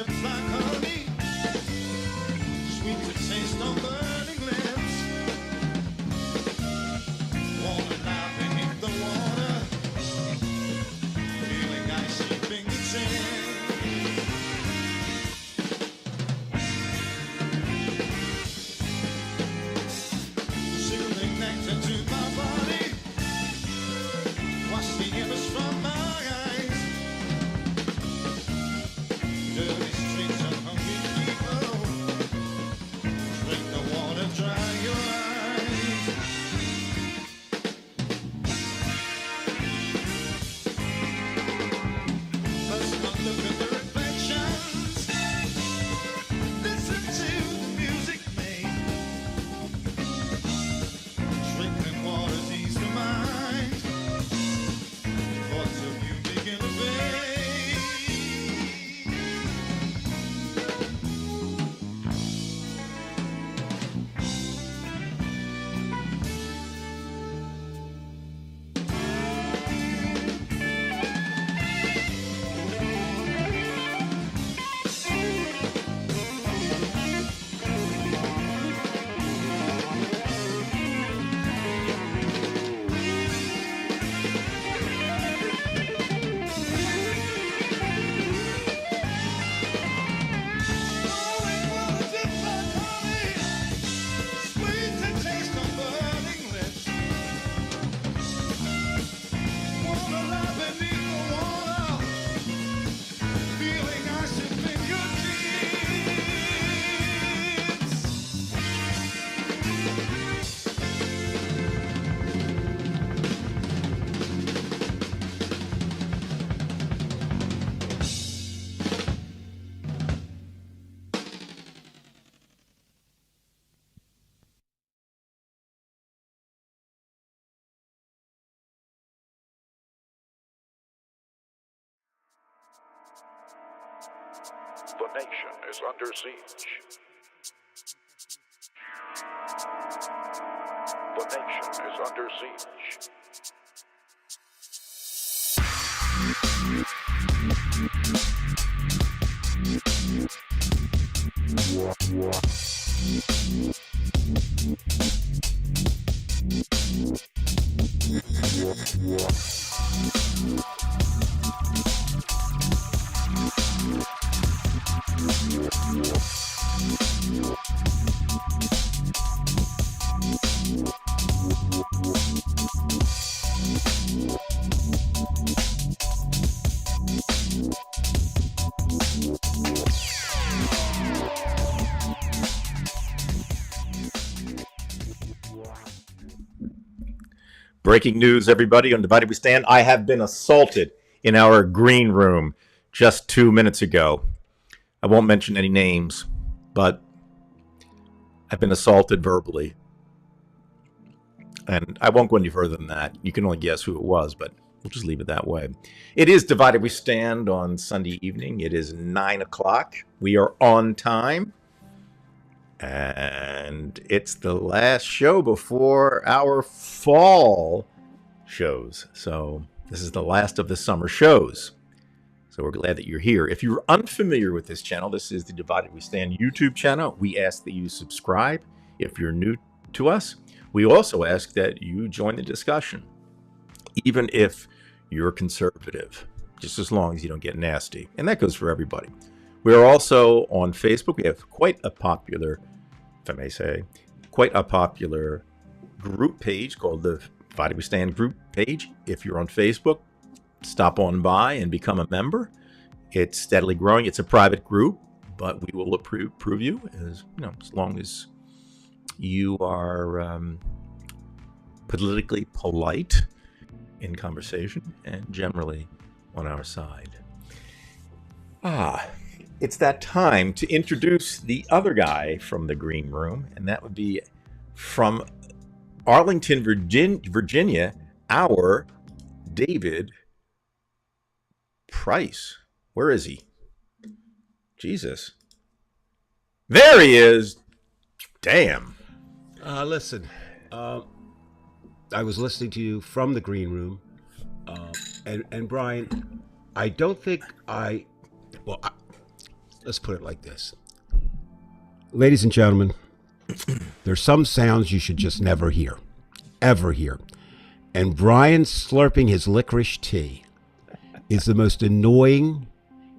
just like honey, sweet to taste on burning lips. Wanna lie beneath the water, feeling icy fingertips. Soothing nectar to my body, wash the image from my eyes. Dirty streets of hungry people, drink the water, dry your eyes. First come look at the reflections, listen to the music made. Drinking water's ease the mind, thoughts of you begin to fade. The nation is under siege. The nation is under siege. Breaking news, everybody, on Divided We Stand. I have been assaulted in our green room just 2 minutes ago. I won't mention any names, but I've been assaulted verbally. And I won't go any further than that. You can only guess who it was, but we'll just leave it that way. It is Divided We Stand on Sunday evening. It is 9 o'clock. We are on time. And it's the last show before our fall shows. So this is the last of the summer shows. So we're glad that you're here. If you're unfamiliar with this channel, this is the Divided We Stand YouTube channel. We ask that you subscribe if you're new to us. We also ask that you join the discussion, even if you're conservative, just as long as you don't get nasty. And that goes for everybody. We are also on Facebook. We have quite a popular, if I may say, quite a popular group page called the Divided We Stand group page. If you're on Facebook, stop on by and become a member. It's steadily growing. It's a private group, but we will approve you as long as you are politically polite in conversation and generally on our side. It's that time to introduce the other guy from the green room, and that would be from Arlington, Virginia, our David Price. Where is he? Jesus. There he is. Damn. Listen, I was listening to you from the green room, and Brian, I don't think let's put it like this. Ladies and gentlemen, there's some sounds you should just never hear, ever hear. And Brian slurping his licorice tea is the most annoying.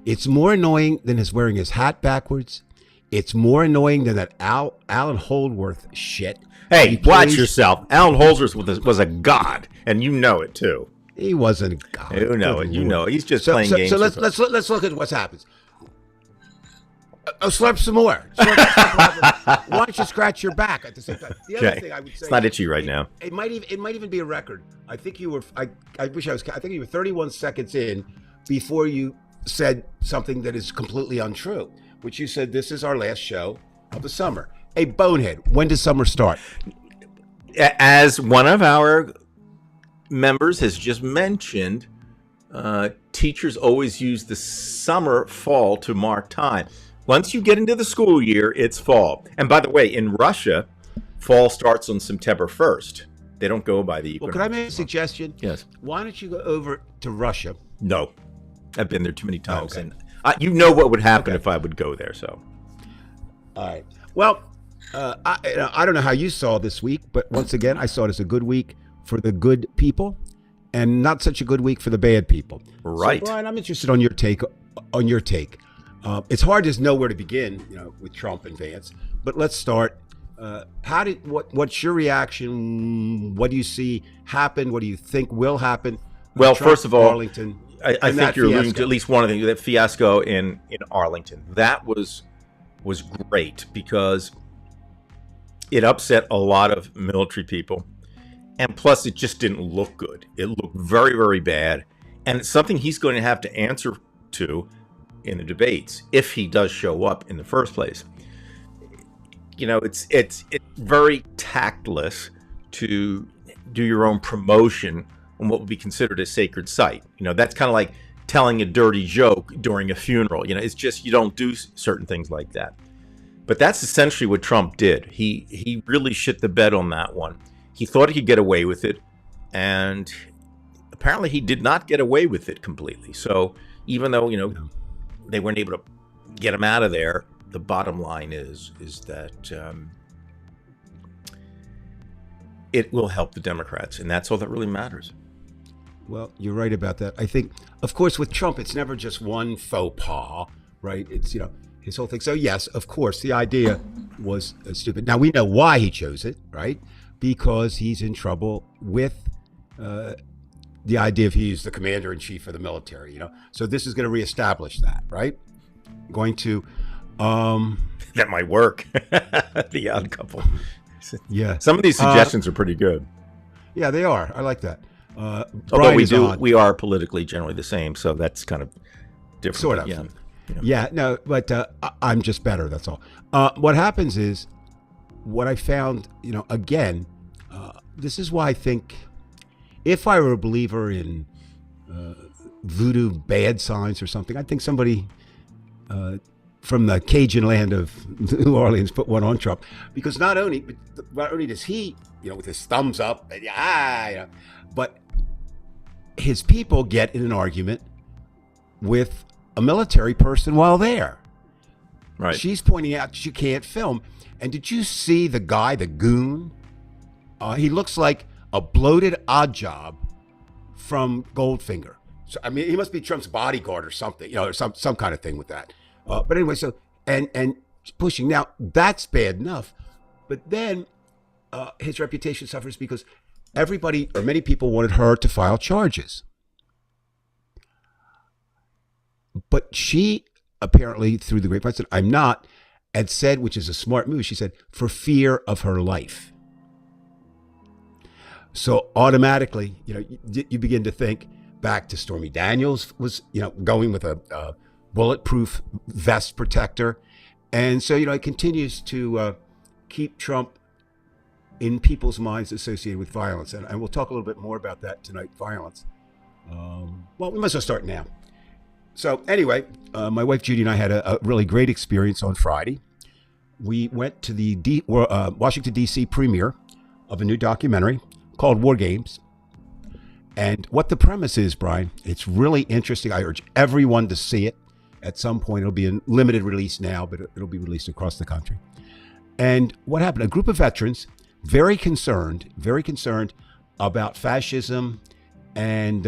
It's more annoying than his wearing his hat backwards. It's more annoying than that Alan Holdworth shit. Hey, He watch plays- yourself. Alan Holzers was a god, and you know it too. He wasn't. God, You know good it. You Lord. know it. He's just playing games. So let's look at what happens. Oh, slurp some more. Slurp. Why don't you scratch your back at the same time? The other Okay. thing I would say, It's not itchy right now. It might even be a record. I think you were. I wish I was. I think you were 31 seconds in before you said something that is completely untrue. Which you said this is our last show of the summer. Hey, bonehead. When does summer start? As one of our members has just mentioned, teachers always use the summer, fall to mark time. Once you get into the school year, it's fall. And by the way, in Russia, fall starts on September 1st. They don't go by the Well, equinox. could I make a suggestion? Yes. Why don't you go over to Russia? No. I've been there too many times. okay. And you know what would happen Okay. if I would go there. So All right. Well, I don't know how you saw this week, but once again, I saw it as a good week for the good people, and not such a good week for the bad people. Right. So, Brian, I'm interested on your take. It's hard to know where to begin, with Trump and Vance. But let's start. What's your reaction? What do you see happen? What do you think will happen? Well, Trump, first of all, Arlington. I and think that you're alluding fiasco. to at least one of the things, that fiasco in Arlington. That was great because it upset a lot of military people. And plus, it just didn't look good. It looked very, very bad. And it's something he's going to have to answer to in the debates if he does show up in the first place. It's very tactless to do your own promotion on what would be considered a sacred site. That's kind of like telling a dirty joke during a funeral. It's just you don't do certain things like that. But that's essentially what Trump did. He really shit the bed on that one. He thought he could get away with it, and apparently he did not get away with it completely. So even though they weren't able to get him out of there, the bottom line is that it will help the Democrats, and that's all that really matters. Well, you're right about that. I think, of course, with Trump, it's never just one faux pas, right? It's, his whole thing. So, yes, of course, the idea was stupid. Now, we know why he chose it, right? Because he's in trouble with the idea of he's the commander in chief of the military, So this is going to reestablish that, right? Going to, That might work. The odd couple. yeah. Some of these suggestions are pretty good. Yeah, they are. I like that. Although Brian is on. we are politically generally the same, so that's kind of different. Sort of. Yeah. Yeah, no, but I'm just better. That's all. What happens is, what I found, again, this is why I think, if I were a believer in voodoo bad signs or something, I think somebody from the Cajun land of New Orleans put one on Trump, because not only does he, with his thumbs up, but his people get in an argument with a military person while there. Right. She's pointing out that you can't film. And did you see the guy, the goon? He looks like a bloated odd job from Goldfinger. So, I mean, he must be Trump's bodyguard or something, or some kind of thing with that. But anyway, so and pushing. Now, that's bad enough. But then his reputation suffers because everybody, or many people, wanted her to file charges. But she apparently, through the grapevine, said, I'm not, and said, which is a smart move, she said, for fear of her life. So automatically, you begin to think back to Stormy Daniels was, going with a bulletproof vest protector. And so, it continues to keep Trump in people's minds associated with violence. And we'll talk a little bit more about that tonight, violence. Well, we must as well start now. So anyway, my wife Judy and I had a really great experience on Friday. We went to the Washington, D.C. premiere of a new documentary called War Games. And what the premise is, Brian, it's really interesting. I urge everyone to see it. at some point. It'll be in limited release now, but it'll be released across the country. And what happened? A group of veterans, very concerned about fascism and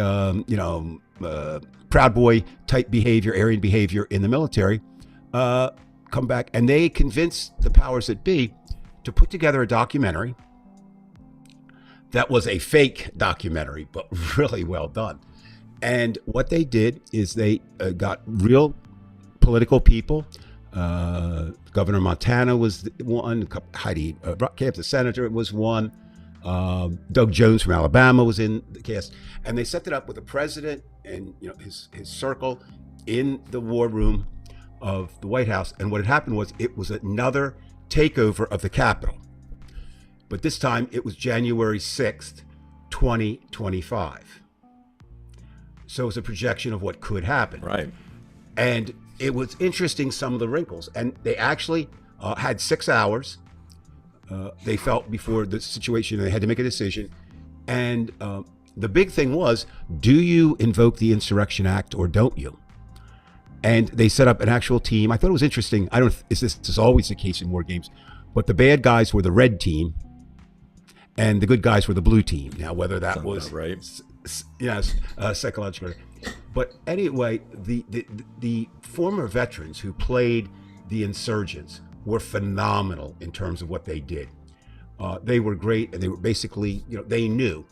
Proud Boy type behavior, Aryan behavior in the military, come back, and they convinced the powers that be to put together a documentary that was a fake documentary, but really well done. And what they did is they got real political people. Governor Montana was one. Heidi Camp, the senator, was one. Doug Jones from Alabama was in the cast, and they set it up with the president and his circle in the war room of the White House. And what had happened was it was another takeover of the Capitol, but this time it was January 6th, 2025. So it was a projection of what could happen. Right. And it was interesting, some of the wrinkles. And they actually had 6 hours. They felt before the situation, they had to make a decision. And the big thing was, do you invoke the Insurrection Act or don't you? And they set up an actual team. I thought it was interesting. I don't know if this is always the case in war games, but the bad guys were the red team and the good guys were the blue team. Now, whether that was right. Yes, psychological. But anyway, the former veterans who played the insurgents were phenomenal in terms of what they did. They were great, and they were basically, they knew.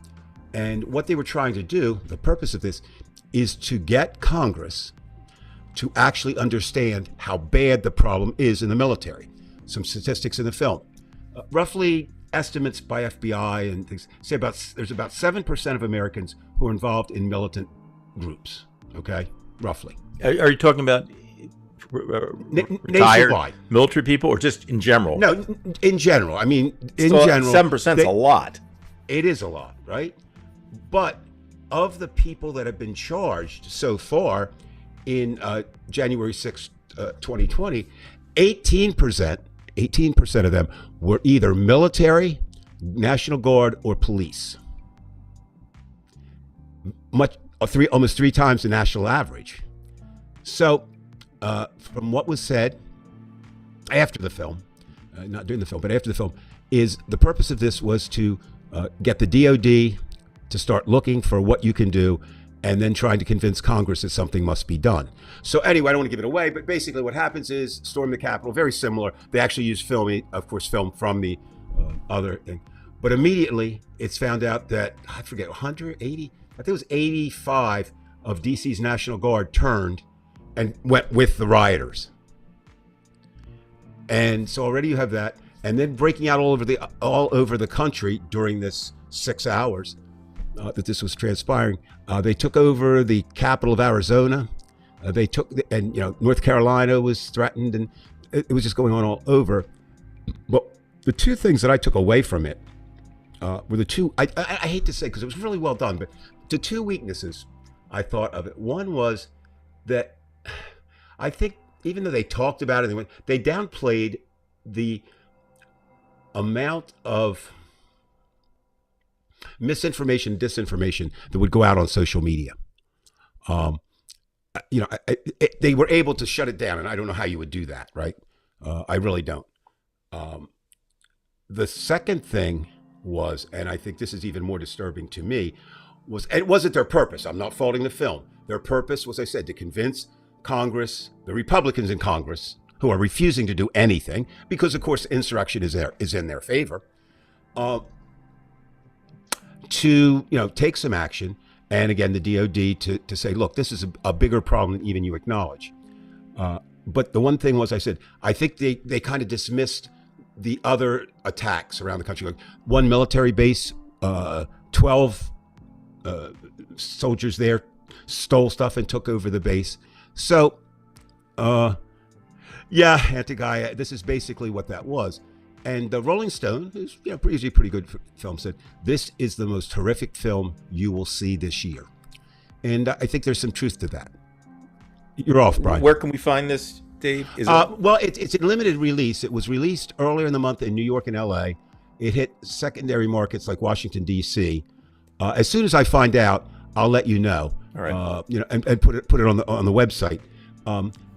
And what they were trying to do, the purpose of this, is to get Congress to actually understand how bad the problem is in the military. Some statistics in the film. Roughly, estimates by FBI and things say there's about 7% of Americans who are involved in militant groups. Okay, roughly. Are you talking about retired nationwide military people, or just in general? No, in general. I mean, in so general, 7% is a lot. It is a lot, right? But of the people that have been charged so far in January 6th, 2020, 18% of them were either military, National Guard, or police. Almost 3 times the national average. So, from what was said after the film, not during the film, but after the film, is the purpose of this was to get the DOD to start looking for what you can do, and then trying to convince Congress that something must be done. So anyway, I don't want to give it away, but basically what happens is storm the Capitol, very similar. They actually use film from the other thing. But immediately it's found out that, I forget, 180, I think it was 85 of DC's National Guard turned and went with the rioters. And so already you have that. And then breaking out all over the country during this 6 hours that this was transpiring. They took over the capital of Arizona. North Carolina was threatened, and it was just going on all over. But the 2 things that I took away from it were the 2, I hate to say, because it was really well done, but the 2 weaknesses I thought of it. One was that I think even though they talked about it, they downplayed the amount of misinformation, disinformation that would go out on social media. They were able to shut it down, and I don't know how you would do that, right? I really don't. The second thing was, and I think this is even more disturbing to me, was it wasn't their purpose. I'm not faulting the film. Their purpose was, I said, to convince Congress, the Republicans in Congress, who are refusing to do anything, because of course insurrection is in their favor, to take some action, and again the DOD to say, look, this is a bigger problem than even you acknowledge. But the one thing was, I said, I think they kind of dismissed the other attacks around the country. Like one military base, 12 soldiers there stole stuff and took over the base. So, Anti-Gaia, this is basically what that was. And the Rolling Stone, who's usually a pretty good film, said, this is the most horrific film you will see this year. And I think there's some truth to that. You're off, Brian. Where can we find this, Dave? Well, it's in limited release. It was released earlier in the month in New York and LA. It hit secondary markets like Washington, D.C. As soon as I find out, I'll let you know. All right. And put it on the website.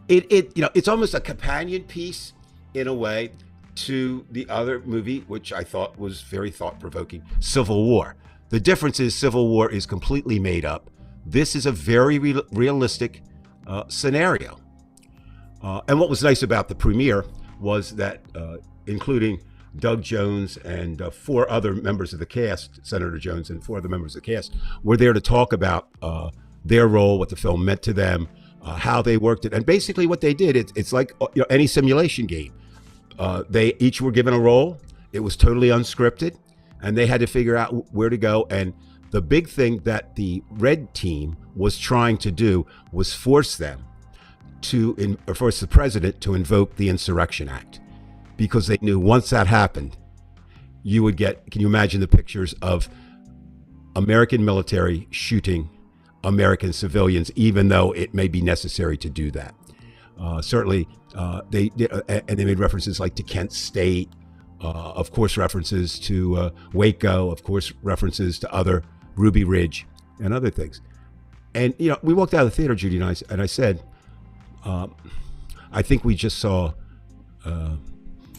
it's almost a companion piece in a way to the other movie, which I thought was very thought-provoking, Civil War. The difference is Civil War is completely made up. This is a very realistic scenario. And what was nice about the premiere was that, including Doug Jones and 4 other members of the cast, Senator Jones and 4 other members of the cast, were there to talk about their role, what the film meant to them, how they worked it. And basically what they did, it's like any simulation game. They each were given a role. It was totally unscripted, and they had to figure out where to go. And the big thing that the red team was trying to do was force them force the president to invoke the Insurrection Act, because they knew once that happened, you would get, can you imagine the pictures of American military shooting American civilians, even though it may be necessary to do that. Certainly, they made references like to Kent State, of course, references to Waco, of course, references to other Ruby Ridge and other things. And we walked out of the theater, Judy and I said, I think we just saw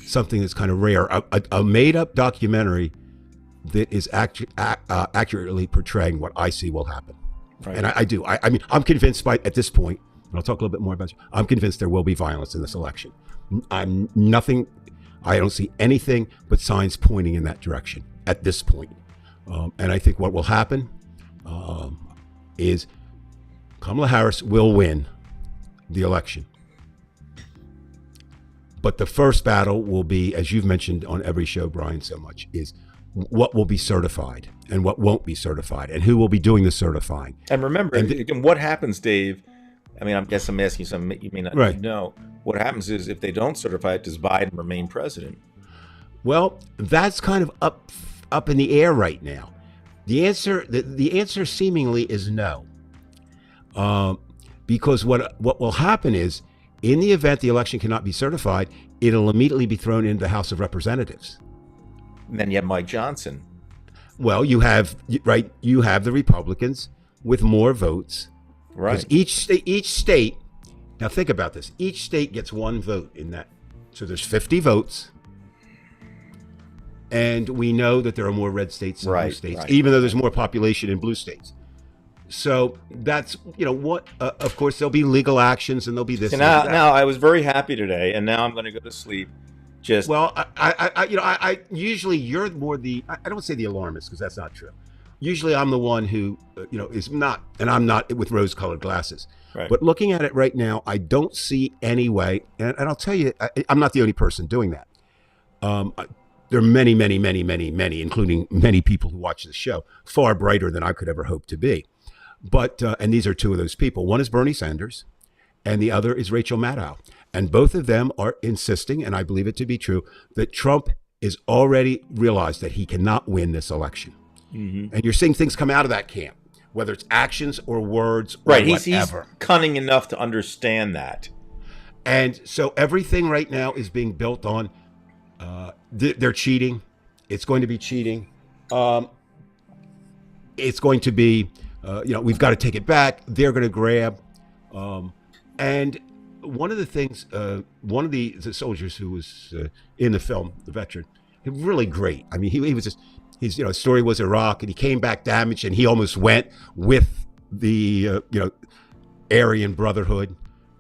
something that's kind of rare, a made-up documentary that is accurately portraying what I see will happen. Right. And I do. I mean, I'm convinced at this point, and I'll talk a little bit more about it, I'm convinced there will be violence in this election. I don't see anything but signs pointing in that direction at this point. And I think what will happen is Kamala Harris will win the election. But the first battle will be, as you've mentioned on every show, Brian, so much, is what will be certified and what won't be certified, and who will be doing the certifying. And remember, again, what happens, Dave? I mean, I guess I'm asking something you may not know. What happens is, if they don't certify it, does Biden remain president? Well, that's kind of up in the air right now. The answer seemingly is no, because what will happen is, in the event the election cannot be certified, it'll immediately be thrown into the House of Representatives. And then you have Mike Johnson. Well, you have the Republicans with more votes. Right. Each state. Now think about this. Each state gets one vote in that. So there's 50 votes. And we know that there are more red states than blue states, even though there's more population in blue states. So that's, what, of course, there'll be legal actions and there'll be this. Now, I was very happy today, and now I'm going to go to sleep. I usually you're more I don't say the alarmist, because that's not true. Usually I'm the one who, is not, and I'm not with rose-colored glasses. Right. But looking at it right now, I don't see any way, and I'll tell you, I'm not the only person doing that. There are many, many, many, many, many, including many people who watch the show, far brighter than I could ever hope to be. But, and these are 2 of those people. One is Bernie Sanders, and the other is Rachel Maddow. And both of them are insisting, and I believe it to be true, that Trump is already realized that he cannot win this election. Mm-hmm. And you're seeing things come out of that camp, whether it's actions or words or whatever. He's cunning enough to understand that. And so everything right now is being built on, they're cheating. It's going to be cheating. It's going to be, we've got to take it back. They're going to grab. And one of the things, one of the soldiers who was in the film, the veteran, really great. I mean, he was just, his story was Iraq, and he came back damaged, and he almost went with the Aryan Brotherhood,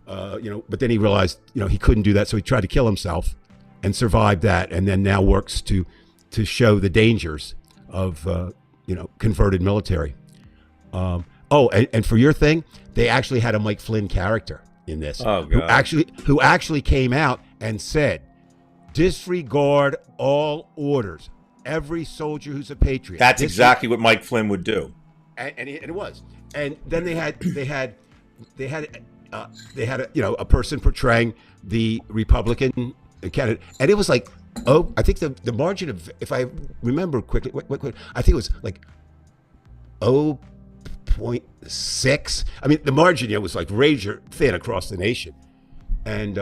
but then he realized he couldn't do that, so he tried to kill himself and survived that, and then now works to show the dangers of converted military. And for your thing, they actually had a Mike Flynn character in this, who actually came out and said, disregard all orders. Every soldier who's a patriot. That's exactly what Mike Flynn would do. And it was. And then they had a person portraying the Republican candidate, and it was like, I think the margin of, if I remember quickly, I think it was like 0.6. I mean, the margin was like razor thin across the nation, and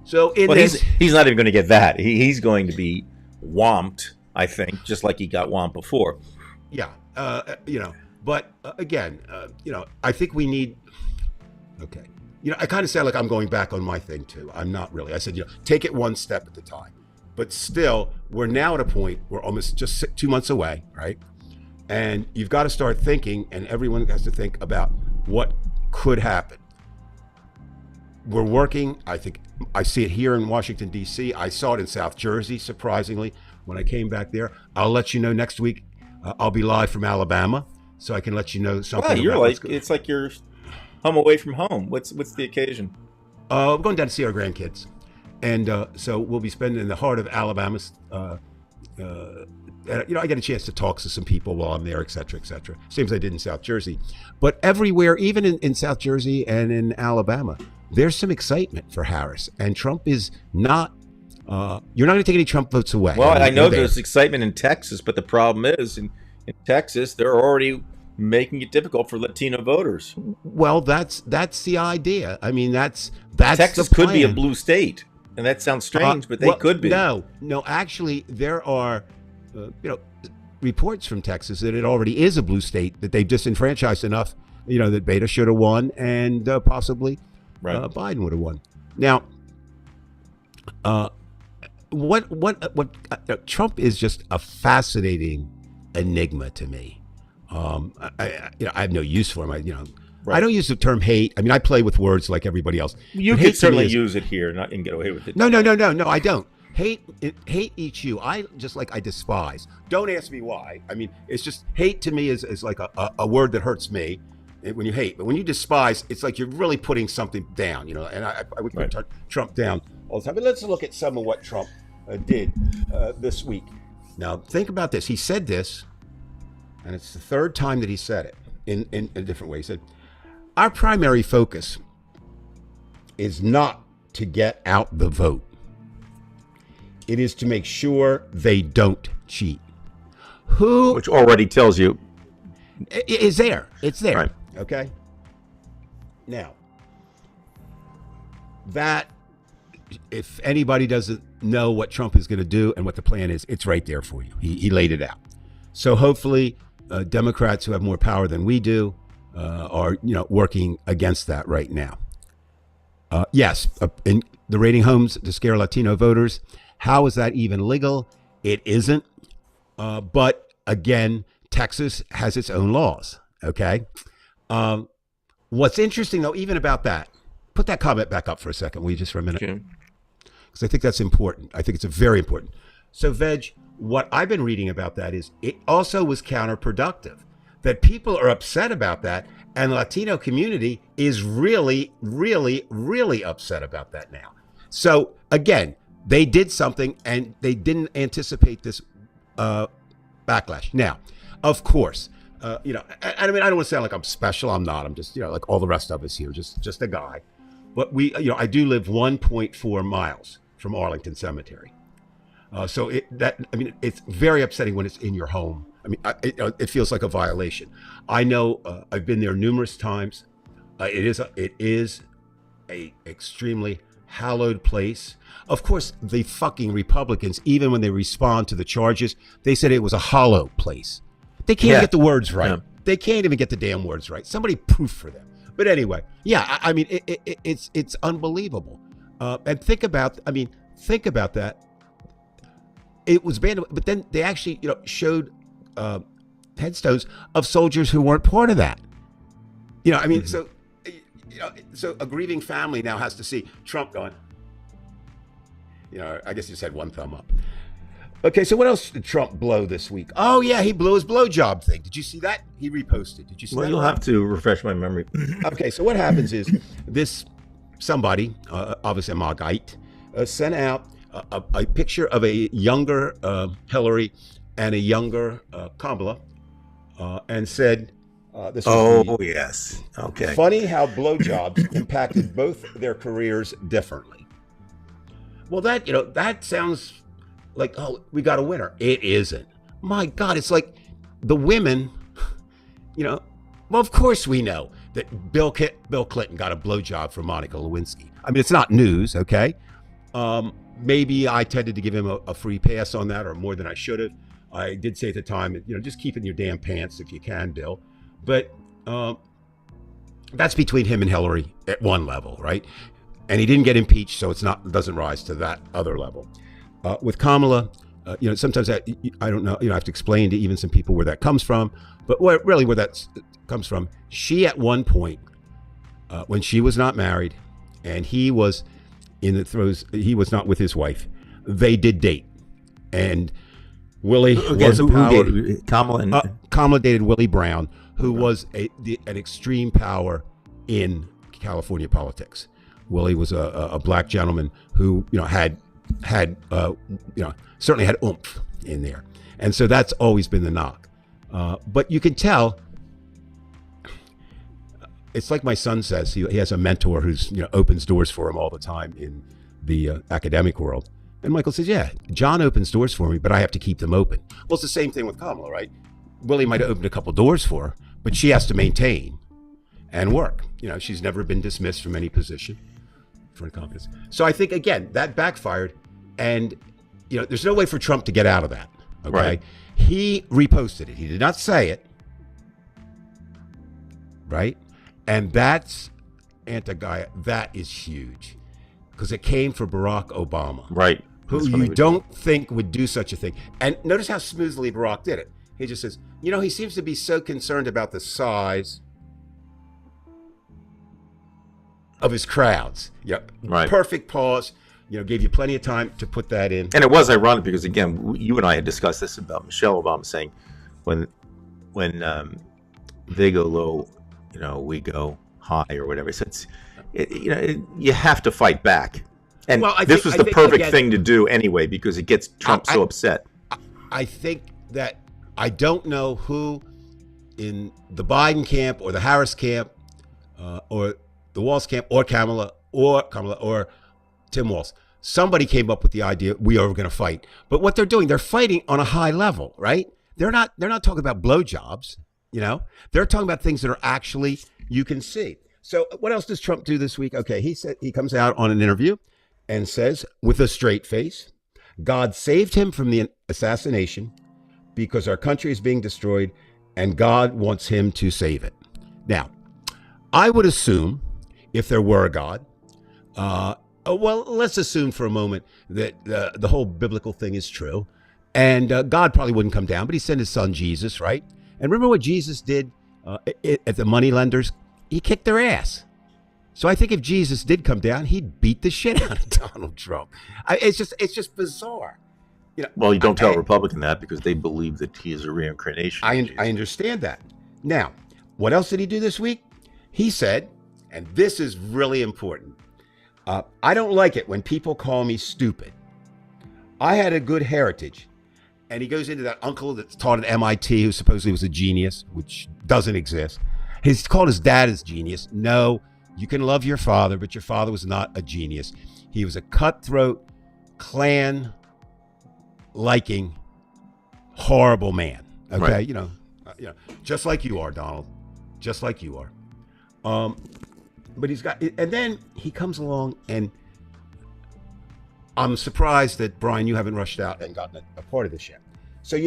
so he's not even going to get that. He's going to be whomped, I think, just like he got whomped before. Yeah, But again, I think we need. Okay, I kind of sound like I'm going back on my thing too. I'm not really. I said, take it one step at a time. But still, we're now at a point, we're almost just 2 months away, right? And you've got to start thinking, and everyone has to think about what could happen. We're working, I think, I see it here in Washington, D.C. I saw it in South Jersey, surprisingly, when I came back there. I'll let you know next week. I'll be live from Alabama, so I can let you know something. Wow, you're like, it's like you're home away from home. What's the occasion? We're going down to see our grandkids. And so we'll be spending in the heart of Alabama. I get a chance to talk to some people while I'm there, et cetera, et cetera. Same as I did in South Jersey. But everywhere, even in South Jersey and in Alabama, there's some excitement for Harris. And Trump is not, you're not going to take any Trump votes away. Well, I know there's excitement in Texas, but the problem is in Texas, they're already making it difficult for Latino voters. Well, that's the idea. I mean, that's Texas the plan. could be a blue state. And that sounds strange, but they could be. No, actually, there are, reports from Texas that it already is a blue state, that they've disenfranchised enough, that Beta should have won and possibly Biden would have won. Now, Trump is just a fascinating enigma to me. I have no use for him. I don't use the term hate. I mean, I play with words like everybody else. You could certainly use it here and get away with it. No, I don't. Hate eats you. I despise. Don't ask me why. I mean, it's just hate to me is like a word that hurts me when you hate. But when you despise, it's like you're really putting something down, and I would put Trump down all the time. But let's look at some of what Trump did this week. Now, think about this. He said this, and it's the third time that he said it in a different way. He said, our primary focus is not to get out the vote. It is to make sure they don't cheat. Which already tells you. Is there. It's there. Right. Okay? Now, that, if anybody doesn't know what Trump is going to do and what the plan is, it's right there for you. He laid it out. So hopefully, Democrats who have more power than we do are working against that right now. Yes, in the raiding homes to scare Latino voters. How is that even legal? It isn't. But again, Texas has its own laws. Okay. What's interesting though, even about that, put that comment back up for a second, will you, just for a minute? Because I think that's important. I think it's very important. So, Veg, what I've been reading about that is it also was counterproductive. That people are upset about that, and the Latino community is really, really, really upset about that now. So again, they did something and they didn't anticipate this backlash. Now, of course, I mean, I don't want to sound like I'm special. I'm not. I'm just, like all the rest of us here, just a guy. But I do live 1.4 miles from Arlington Cemetery. So it's very upsetting when it's in your home. I mean, it feels like a violation. I know I've been there numerous times. It is a extremely hallowed place. Of course, the fucking Republicans, even when they respond to the charges, they said it was a hollow place. They can't get the words right. Yeah. They can't even get the damn words right. Somebody proof for them. But anyway, yeah, I mean, it's unbelievable. And think about that. It was banned, but then they actually, showed headstones of soldiers who weren't part of that. So a grieving family now has to see Trump going, I guess he just had one thumb up. Okay, so what else did Trump blow this week? Oh, yeah, he blew his blowjob thing. Did you see that? He reposted. Did you see that? Well, you'll have to refresh my memory. Okay, so what happens is somebody, obviously a Mogite, sent out a picture of a younger Hillary and a younger Kamala, and said, "This was yes, okay." Funny how blowjobs impacted both their careers differently. Well, that sounds like, oh, we got a winner. It isn't. My God, it's like the women. Well, of course we know that Bill Clinton got a blowjob from Monica Lewinsky. I mean, it's not news, okay? Maybe I tended to give him a free pass on that, or more than I should have. I did say at the time, just keep it in your damn pants if you can, Bill. But That's between him and Hillary at one level, right? And he didn't get impeached, so doesn't rise to that other level. With Kamala, sometimes I don't know. I have to explain to even some people where that comes from. But where that comes from, she at one point, when she was not married, and he was in the throes, he was not with his wife. They did date, and Willie was a power. Kamala dated Willie Brown, who was an extreme power in California politics. Willie was a black gentleman who had certainly had oomph in there, and so that's always been the knock. But you can tell. It's like my son says, he has a mentor who's opens doors for him all the time in the academic world. And Michael says, yeah, John opens doors for me, but I have to keep them open. Well, it's the same thing with Kamala, right? Willie might have opened a couple doors for her, but she has to maintain and work. She's never been dismissed from any position for incompetence. So I think, again, that backfired. And, there's no way for Trump to get out of that. Okay. Right. He reposted it. He did not say it. Right. And that's anti-Gaia. That is huge because it came from Barack Obama. Right. Who you don't think would do such a thing. And notice how smoothly Barack did it. He just says, he seems to be so concerned about the size of his crowds. Yep. Right. Perfect pause. Gave you plenty of time to put that in. And it was ironic because, again, you and I had discussed this about Michelle Obama saying when they go low, we go high or whatever. So you have to fight back. And this was the perfect thing to do anyway because it gets Trump so upset. I think that I don't know who in the Biden camp or the Harris camp or the Walz camp or Kamala or Tim Walz. Somebody came up with the idea we are going to fight. But what they're doing, they're fighting on a high level, right? They're not talking about blowjobs. They're talking about things that are actually you can see. So what else does Trump do this week? Okay, he comes out on an interview and says with a straight face, God saved him from the assassination because our country is being destroyed and God wants him to save it. Now, I would assume if there were a God, well, let's assume for a moment that the whole biblical thing is true and God probably wouldn't come down, but he sent his son Jesus, right? And remember what Jesus did at the money lenders? He kicked their ass. So I think if Jesus did come down, he'd beat the shit out of Donald Trump. It's just bizarre. Well, you don't tell a Republican that because they believe that he is a reincarnation. I understand that. Now, what else did he do this week? He said, and this is really important, I don't like it when people call me stupid. I had a good heritage. And he goes into that uncle that's taught at MIT who supposedly was a genius, which doesn't exist. He's called his dad as genius. No, you can love your father, but your father was not a genius. He was a cutthroat, Klan-liking, horrible man. Okay, right. Just like you are, Donald. Just like you are. But and then he comes along and I'm surprised that, Brian, you haven't rushed out and gotten a part of this yet. So, he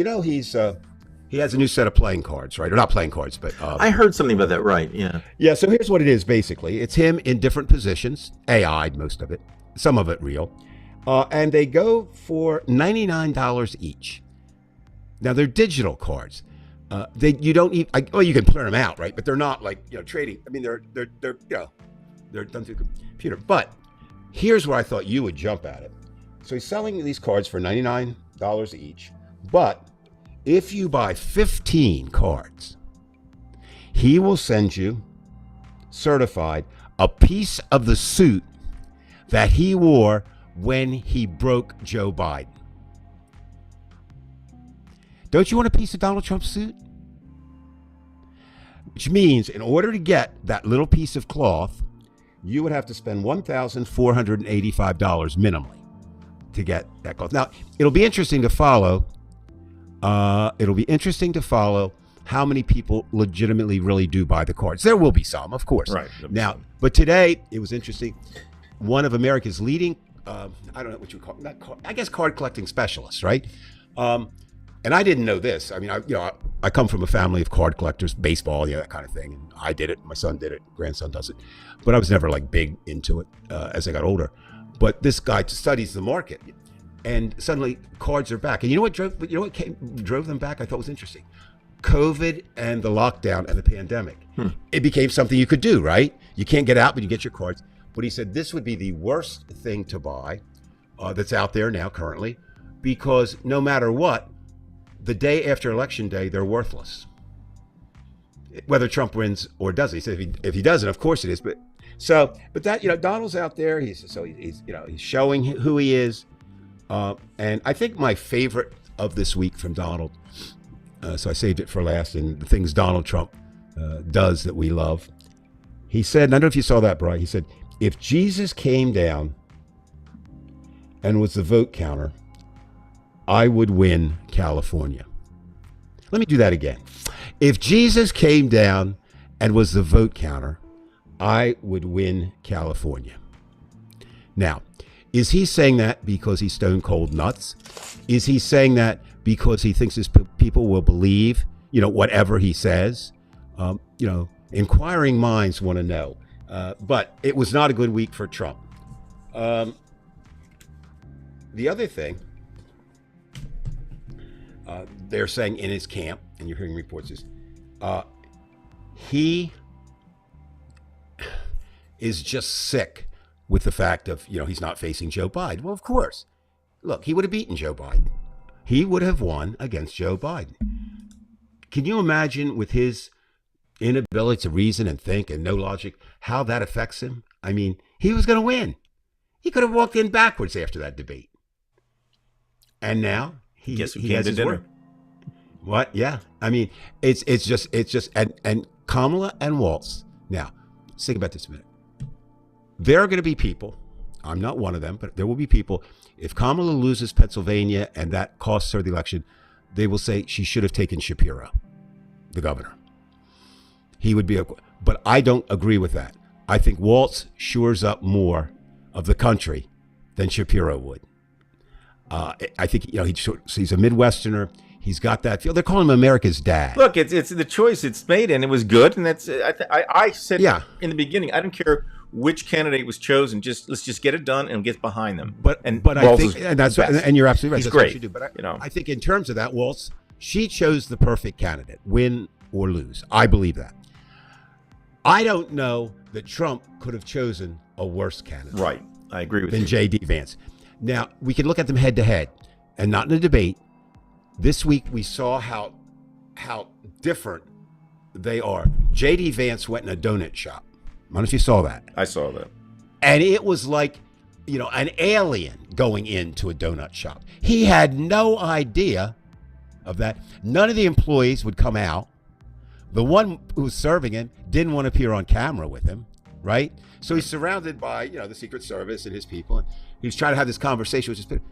has a new set of playing cards, right? Or not playing cards, but... I heard something about that, right, yeah. Yeah, so here's what it is, basically. It's him in different positions, AI'd, most of it, some of it real. And they go for $99 each. Now, they're digital cards. You don't even... you can print them out, right? But they're not like, trading. I mean, they're done through the computer. But here's where I thought you would jump at it. So he's selling these cards for $99 each. But if you buy 15 cards, he will send you, certified, a piece of the suit that he wore when he broke Joe Biden. Don't you want a piece of Donald Trump's suit? Which means in order to get that little piece of cloth, you would have to spend $1,485 minimally to get that cloth. Now, it'll be interesting to follow. How many people legitimately really do buy the cards. There will be some, of course. Right. Now, but today it was interesting. One of America's leading, I don't know what you would call it, I guess card collecting specialists, right? and I didn't know this. I mean, I come from a family of card collectors, baseball, that kind of thing. And I did it. My son did it. Grandson does it. But I was never like big into it as I got older. But this guy studies the market, and suddenly cards are back. And you know what drove them back? I thought was interesting. COVID and the lockdown and the pandemic. It became something you could do, right? You can't get out, but you get your cards. But he said this would be the worst thing to buy that's out there now currently, because no matter what, the day after election day, they're worthless. Whether Trump wins or doesn't. He said if he doesn't, of course it is. But that, Donald's out there. He's showing who he is. And I think my favorite of this week from Donald, so I saved it for last, and the things Donald Trump does that we love. He said, and I don't know if you saw that, Brian, he said, if Jesus came down and was the vote counter, I would win California. Let me do that again. If Jesus came down and was the vote counter, I would win California. Now, is he saying that because he's stone cold nuts? Is he saying that because he thinks his people will believe, whatever he says? Inquiring minds want to know. But it was not a good week for Trump. The other thing, they're saying in his camp, and you're hearing reports, is he is just sick with the fact of, he's not facing Joe Biden. Well, of course. Look, he would have beaten Joe Biden. He would have won against Joe Biden. Can you imagine, with his inability to reason and think and no logic, how that affects him? I mean, he was going to win. He could have walked in backwards after that debate. And now he has his dinner. work. What? Yeah. I mean, it's just, and Kamala and Waltz. Now, let's think about this a minute. There are going to be people, I'm not one of them, but there will be people, if Kamala loses Pennsylvania and that costs her the election, they will say she should have taken Shapiro, the governor. He would be, but I don't agree with that. I think Waltz shores up more of the country than Shapiro would. I think, he's a Midwesterner. He's got that feel. They're calling him America's dad. Look, it's the choice it's made, and it was good. And that's I said in the beginning, I don't care which candidate was chosen. Let's just get it done and get behind them. But I think, and that's and you're absolutely right. He's that's great. What you do. But I think in terms of that, Waltz, she chose the perfect candidate, win or lose. I believe that. I don't know that Trump could have chosen a worse candidate. Right. I agree with than you. J.D. Vance. Now, we can look at them head to head and not in a debate. This week, we saw how different they are. J.D. Vance went in a donut shop. I don't know if you saw that. I saw that. And it was like, an alien going into a donut shop. He had no idea of that. None of the employees would come out. The one who was serving him didn't want to appear on camera with him, right? So he's surrounded by, the Secret Service and his people. And he's trying to have this conversation with his people.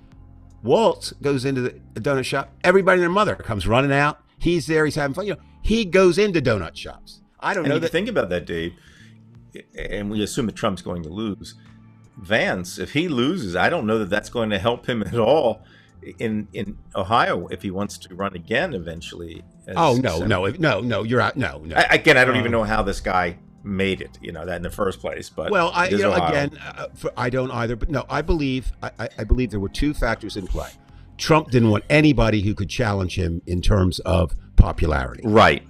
Waltz goes into the donut shop. Everybody and their mother comes running out. He's there. He's having fun. He goes into donut shops. I don't know. Think about that, Dave. And we assume that Trump's going to lose. Vance, if he loses, I don't know that that's going to help him at all in Ohio if he wants to run again eventually. No, you're out. No. I don't even know how this guy made it, that in the first place. But I don't either. But no, I believe there were two factors in play. Trump didn't want anybody who could challenge him in terms of popularity. Right.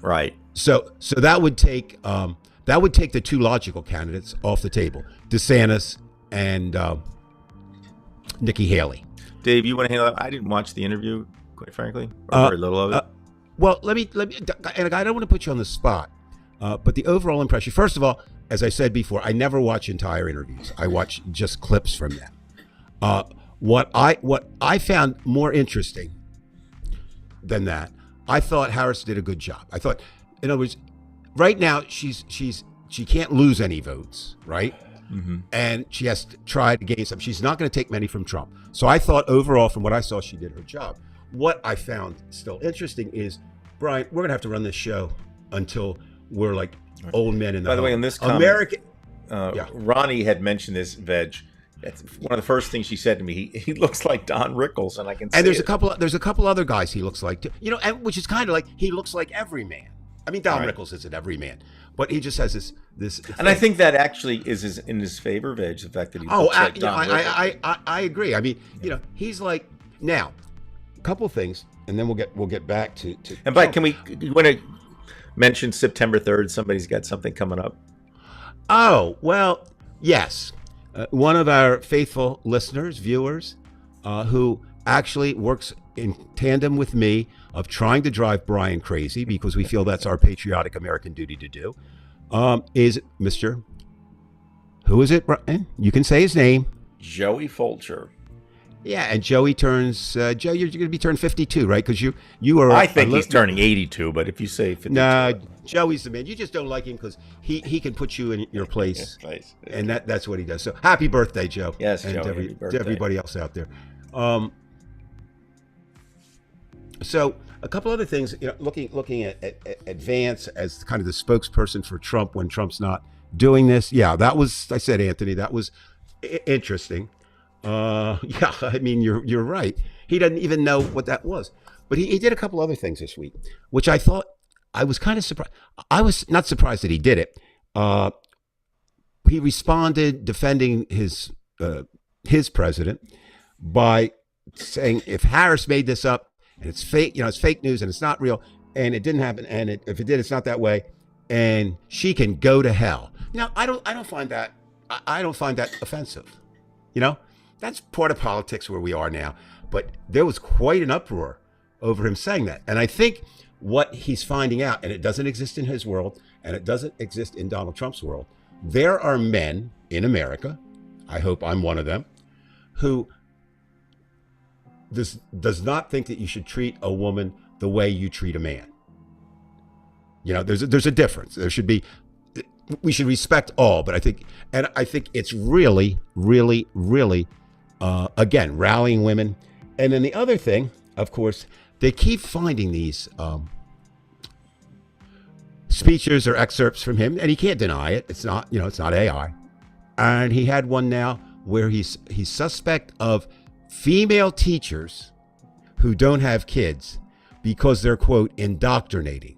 So that would take the two logical candidates off the table, DeSantis and Nikki Haley. Dave, you want to handle that? I didn't watch the interview, quite frankly, or very little of it. Well, let me, and I don't want to put you on the spot, but the overall impression, first of all, as I said before, I never watch entire interviews. I watch just clips from them. What I found more interesting than that, I thought Harris did a good job. I thought, in other words, right now she can't lose any votes, right? Mm-hmm. And she has to try to gain some. She's not going to take many from Trump. So I thought overall, from what I saw, she did her job. What I found still interesting is, Brian, we're going to have to run this show until we're like old men in the By the home. way, in this comment, American, Ronnie had mentioned this, Veg. That's one of the first things she said to me. He looks like Don Rickles, and I can. And see there's a couple other guys he looks like too. You know, and, which is kind of like he looks like every man. I mean, Don Right. Rickles isn't every man, but he just has this. And I think that actually is in his favor, Veg, the fact that he Oh, looks like you know, Don Rickles. I agree. I mean, you know, he's like now, a couple of things, and then we'll get back to. And but can we? You want to mention September 3rd? Somebody's got something coming up. Oh well, yes. One of our faithful listeners, viewers, who actually works in tandem with me of trying to drive Brian crazy because we feel that's our patriotic American duty to do, is Mr. Who is it, Brian? You can say his name. Joey Fulcher. Yeah, and Joey turns, Joe, you're going to be turned 52, right? Because you are. I think he's turning 82, but if you say 52. No, Joey's the man. You just don't like him because he can put you in your place. Place. And that's what he does. So happy birthday, Joe. Yes, and Joey, to happy birthday. to everybody else out there. So a couple other things, you know, looking at Vance as kind of the spokesperson for Trump when Trump's not doing this. Yeah, that was, I said, Anthony, that was interesting. Yeah, I mean, you're right. He doesn't even know what that was. But he did a couple other things this week, which I thought I was kind of surprised. I was not surprised that he did it. He responded defending his president by saying if Harris made this up and it's fake, you know, it's fake news and it's not real and it didn't happen and if it did, it's not that way, and she can go to hell. Now, I don't find that offensive. You know, that's part of politics where we are now. But there was quite an uproar over him saying that, and I think what he's finding out, and it doesn't exist in his world, and it doesn't exist in Donald Trump's world. There are men in America, I hope I'm one of them, who does not think that you should treat a woman the way you treat a man. You know, there's a difference. There should be, we should respect all, but I think it's really, really, really, again, rallying women. And then the other thing, of course, they keep finding these speeches or excerpts from him, and he can't deny it. It's not, you know, it's not AI. And he had one now where he's suspect of female teachers who don't have kids because they're, quote, indoctrinating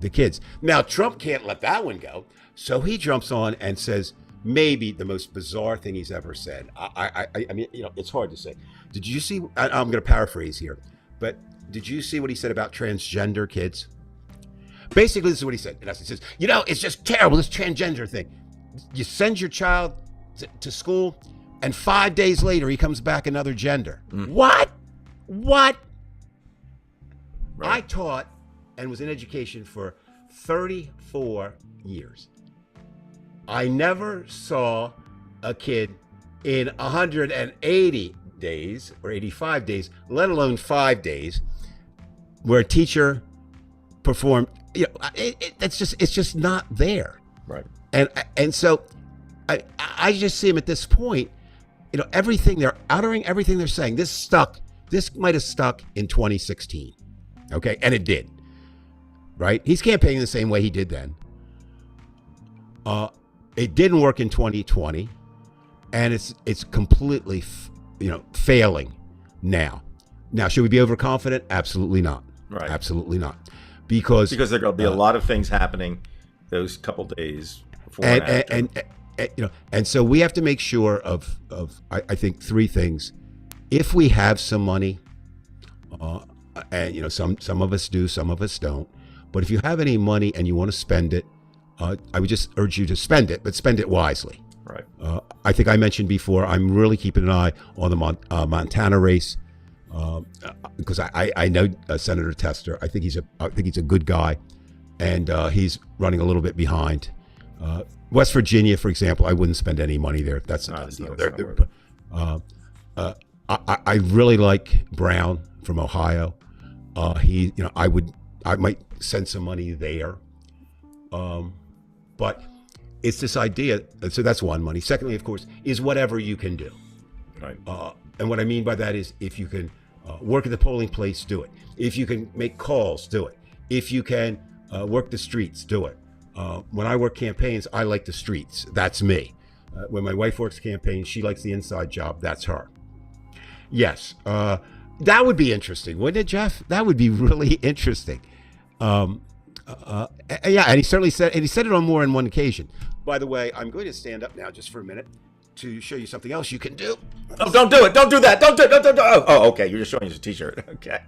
the kids. Now, Trump can't let that one go. So he jumps on and says maybe the most bizarre thing he's ever said. I mean, you know, it's hard to say. Did you see, I'm going to paraphrase here, but did you see what he said about transgender kids? Basically, this is what he said. In essence, he says, you know, it's just terrible, this transgender thing. You send your child to school, and 5 days later, he comes back another gender. What? Right. I taught and was in education for 34 years. I never saw a kid in 180 days or 85 days, let alone 5 days, where a teacher performed. You know, it's just not there. Right. And so I just see him at this point. You know, everything they're uttering, everything they're saying, this might have stuck in 2016. Okay, and it did. Right? He's campaigning the same way he did then. It didn't work in 2020, and it's completely, failing now. Now, should we be overconfident? Absolutely not. Right. Absolutely not. Because there are going to be a lot of things happening those couple days before and after. And so we have to make sure of I think three things. If we have some money, and some of us do, some of us don't. But if you have any money and you want to spend it, I would just urge you to spend it, but spend it wisely. Right. I think I mentioned before, I'm really keeping an eye on the Montana race because I know Senator Tester. I think he's a good guy, and he's running a little bit behind. West Virginia, for example, I wouldn't spend any money there. That's not a deal. I really like Brown from Ohio. I might send some money there. But it's this idea. So that's one, money. Secondly, of course, is whatever you can do. Right. And what I mean by that is if you can work at the polling place, do it. If you can make calls, do it. If you can work the streets, do it. When I work campaigns, I like the streets. That's me. When my wife works campaign, she likes the inside job. That's her. Yes, that would be interesting, wouldn't it, Jeff? That would be really interesting. Yeah, and he certainly said, and he said it on more than one occasion. By the way, I'm going to stand up now just for a minute to show you something else you can do. Oh, don't do it! Don't do that! Don't do it! Don't. Oh, okay. You're just showing us a T-shirt. Okay.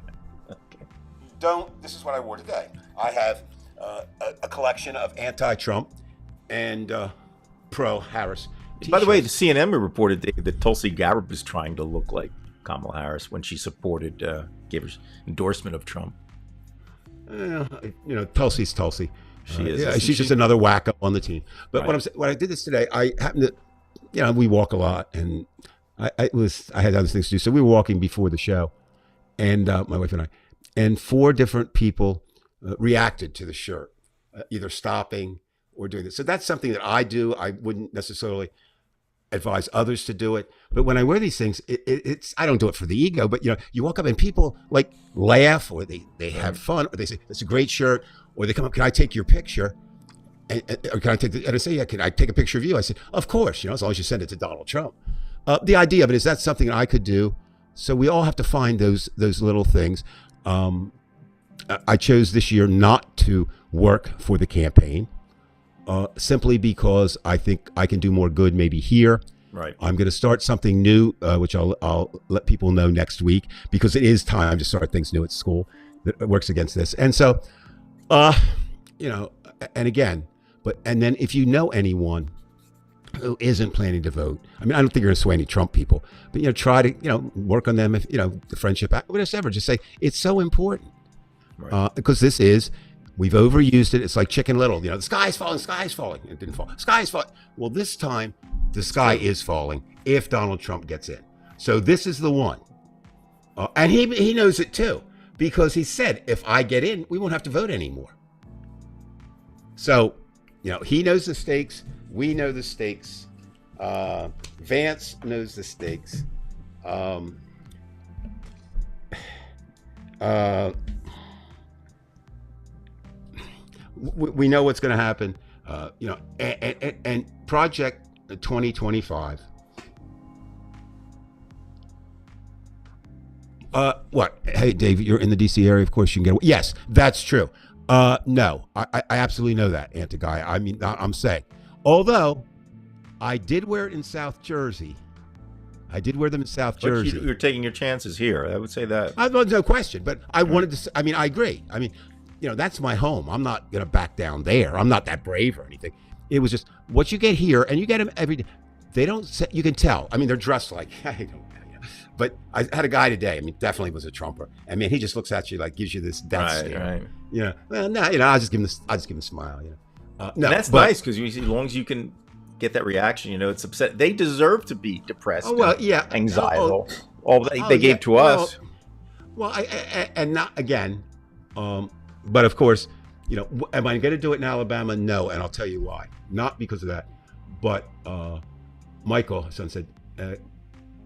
Don't. This is what I wore today. I have a collection of anti-Trump and pro-Harris t-shirts. By the way, the CNN reported that Tulsi Gabbard was trying to look like Kamala Harris when she supported, gave her endorsement of Trump. Tulsi's Tulsi. She is. Yeah, she's just another wacko on the team. But Right. what I did this today, I happened to, we walk a lot, and I had other things to do, so we were walking before the show, and my wife and I, and 4 different people reacted to the shirt, either stopping or doing this. So that's something that I do. I wouldn't necessarily advise others to do it, but when I wear these things, it's I don't do it for the ego, but you walk up and people like laugh, or they have fun, or they say it's a great shirt, or they come up, can I take your picture? Or can I take and I say, yeah, can I take a picture of you? I said, of course, as long as you send it to Donald Trump. The idea of it is that's something I could do. So we all have to find those little things. I chose this year not to work for the campaign, simply because I think I can do more good maybe here. Right. I'm going to start something new, which I'll let people know next week, because it is time to start things new at school that works against this. And so, and again, and then if you know anyone who isn't planning to vote, I mean, I don't think you're going to sway any Trump people, but try to work on them. If the friendship, whatever, just say it's so important, Right. because we've overused it. It's like Chicken Little. The sky's falling. It didn't fall. Sky's falling. Well, this time the sky is falling if Donald Trump gets in. So this is the one, and he knows it too, because he said, if I get in, we won't have to vote anymore. So, he knows the stakes. We know the stakes. Vance knows the stakes. We know what's going to happen. And Project 2025. What? Hey, Dave, you're in the DC area. Of course, you can get. Yes, that's true. No, I absolutely know that, Anti-Guy. I mean, I'm saying. Although, I did wear it in South Jersey. I did wear them in South Jersey. You're taking your chances here. I would say that. No question. But I wanted to. I mean, I agree. I mean, that's my home. I'm not going to back down there. I'm not that brave or anything. It was just what you get here, and you get them every day. They don't. You can tell. I mean, they're dressed like. I don't know. But I had a guy today. I mean, definitely was a Trumper. I mean, he just looks at you like gives you this death stare. Right. Well, no, I'll just give him a smile. No, and that's nice, because as long as you can get that reaction, it's upset. They deserve to be depressed. Oh well, yeah, anxiety. They gave to us. Well, and not again. But of course, am I going to do it in Alabama? No, and I'll tell you why. Not because of that, but Michael, his son, said,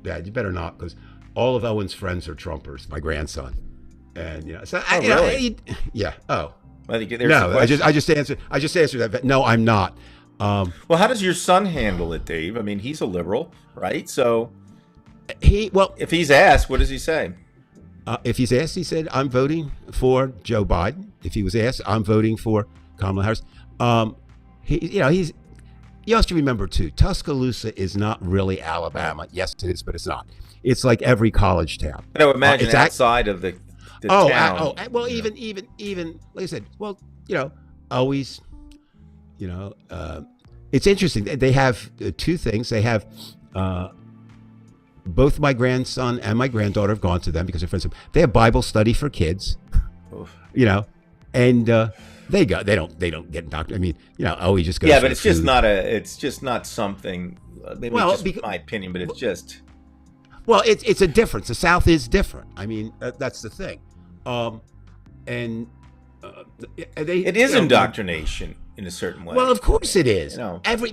Dad, you better not, because all of Owen's friends are Trumpers. My grandson, and so really? Yeah. Oh. I think No, I just answered that. No, I'm not. Well, how does your son handle it, Dave? I mean, he's a liberal, right? So if he's asked, what does he say? If he's asked, he said, I'm voting for Joe Biden. If he was asked, I'm voting for Kamala Harris. You have to remember too, Tuscaloosa is not really Alabama. Yes, it is, but it's not. It's like every college town. No, imagine outside of the town. Well, even like I said, well, always, it's interesting. They have 2 things. They have both my grandson and my granddaughter have gone to them because they're friends. They have Bible study for kids, and they go. They don't get doctor. I mean, he just goes. Yeah, but it's just not something. Maybe it's just my opinion, but it's just. Well, it's a difference. The South is different. I mean, that's the thing. It is indoctrination in a certain way. Well, of course it is.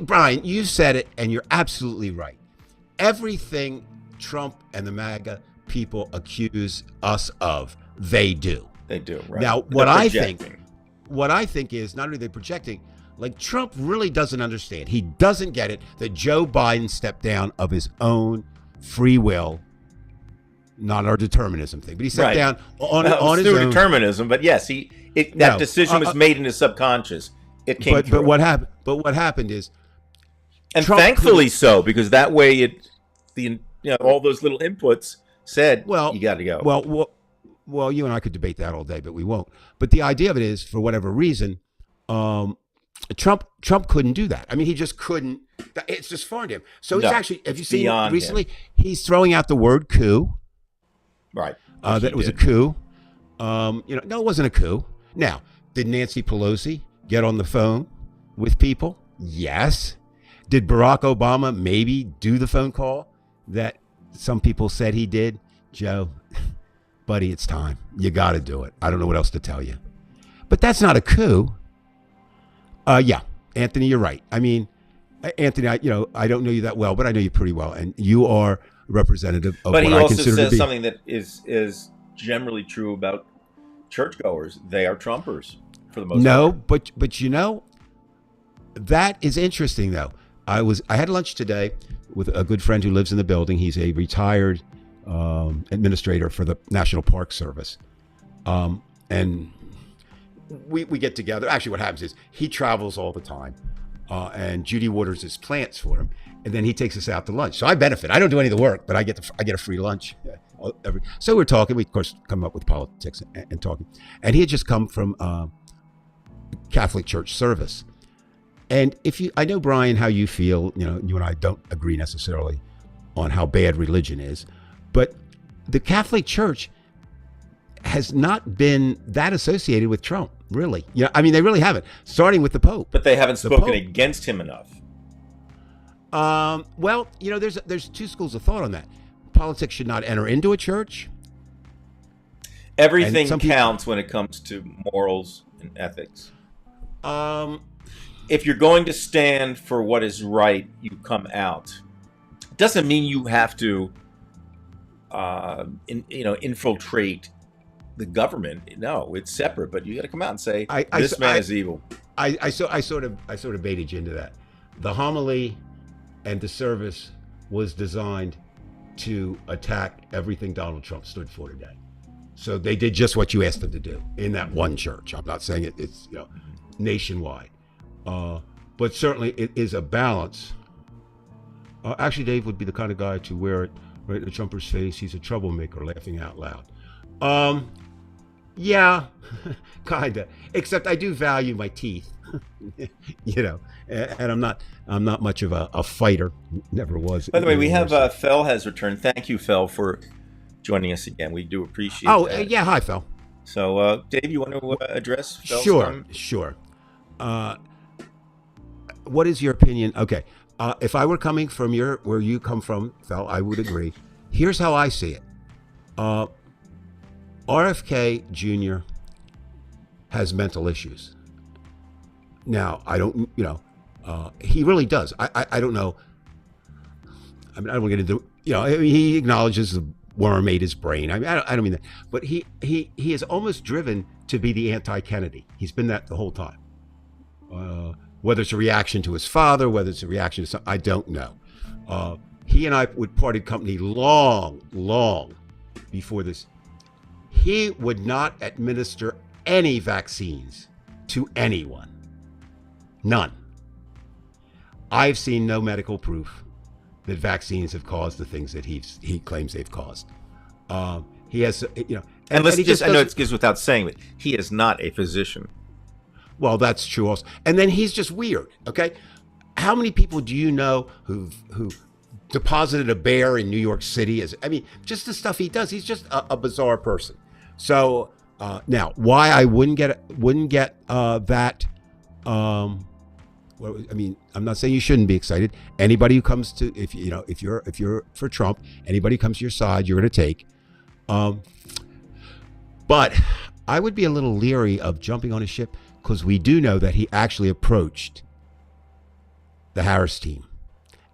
Brian, you said it, and you're absolutely right. Everything Trump and the MAGA people accuse us of, they do. They do. Right. Now, what I think is not only are they projecting, Like Trump really doesn't understand. He doesn't get it that Joe Biden stepped down of his own free will, not our determinism thing, but he stepped down on his through own. determinism, but yes, that No, decision was made in his subconscious. It came through. But what happened? But what happened is, and Trump thankfully so, because that way all those little inputs said, well, you got to go. Well, you and I could debate that all day, but we won't. But the idea of it is, for whatever reason, Trump couldn't do that. I mean, he just couldn't. It's just foreign to him. So he's actually, have you seen beyond recently? He's throwing out the word coup. Right. That it was a coup. No, it wasn't a coup. Now, did Nancy Pelosi get on the phone with people? Yes. Did Barack Obama maybe do the phone call that some people said he did? Joe, buddy, it's time. You got to do it. I don't know what else to tell you. But that's not a coup. Yeah, Anthony, you're right. I mean, Anthony, I don't know you that well, but I know you pretty well, and you are a representative of but what he I also consider to says be. something that is generally true about churchgoers. They are Trumpers for the most part. But that is interesting though. I had lunch today with a good friend who lives in the building. He's a retired administrator for the National Park Service, and we get together. Actually, what happens is he travels all the time, and Judy waters his plants for him, and then he takes us out to lunch. So I benefit. I don't do any of the work, but I get a free lunch. So we're talking. We of course come up with politics and talking, and he had just come from Catholic church service. And I know, Brian, how you feel. You and I don't agree necessarily on how bad religion is, but the Catholic Church has not been that associated with Trump, really. I mean, they really haven't. Starting with the Pope. But they haven't spoken against him enough. Well, there's two schools of thought on that. Politics should not enter into a church. Everything counts when it comes to morals and ethics. If you're going to stand for what is right, you come out. Doesn't mean you have to, infiltrate the government. No, it's separate. But you got to come out and say this man is evil. I sort of baited you into that. The homily and the service was designed to attack everything Donald Trump stood for today. So they did just what you asked them to do in that one church. I'm not saying it's nationwide. But certainly it is a balance. Actually, Dave would be the kind of guy to wear it right in the Trumper's face. He's a troublemaker, laughing out loud. Yeah, kinda. Except I do value my teeth, and I'm not much of a fighter. Never was. By the way, we have Fel has returned. Thank you, Fel, for joining us again. We do appreciate. that. Yeah, hi, Fel. So, Dave, you want to address Fel's Sure. What is your opinion? Okay, if I were coming from where you come from, Fel, I would agree. Here's how I see it. RFK Jr. has mental issues. Now, I don't, he really does. I don't know. I mean, I don't want to get into, he acknowledges the worm ate his brain. I mean, I don't mean that. But he is almost driven to be the anti-Kennedy. He's been that the whole time. Whether it's a reaction to his father, whether it's a reaction to something, I don't know. He and I would parted company long before this. He would not administer any vaccines to anyone. None. I've seen no medical proof that vaccines have caused the things that he claims they've caused. He has, and let's just, I know it goes without saying, but he is not a physician. Well, that's true also. And then he's just weird, okay? How many people do you know who deposited a bear in New York City? Just the stuff he does. He's just a bizarre person. So now, why I wouldn't get that? I'm not saying you shouldn't be excited. Anybody who comes to, if you're for Trump, anybody who comes to your side, you're going to take. But I would be a little leery of jumping on a ship, because we do know that he actually approached the Harris team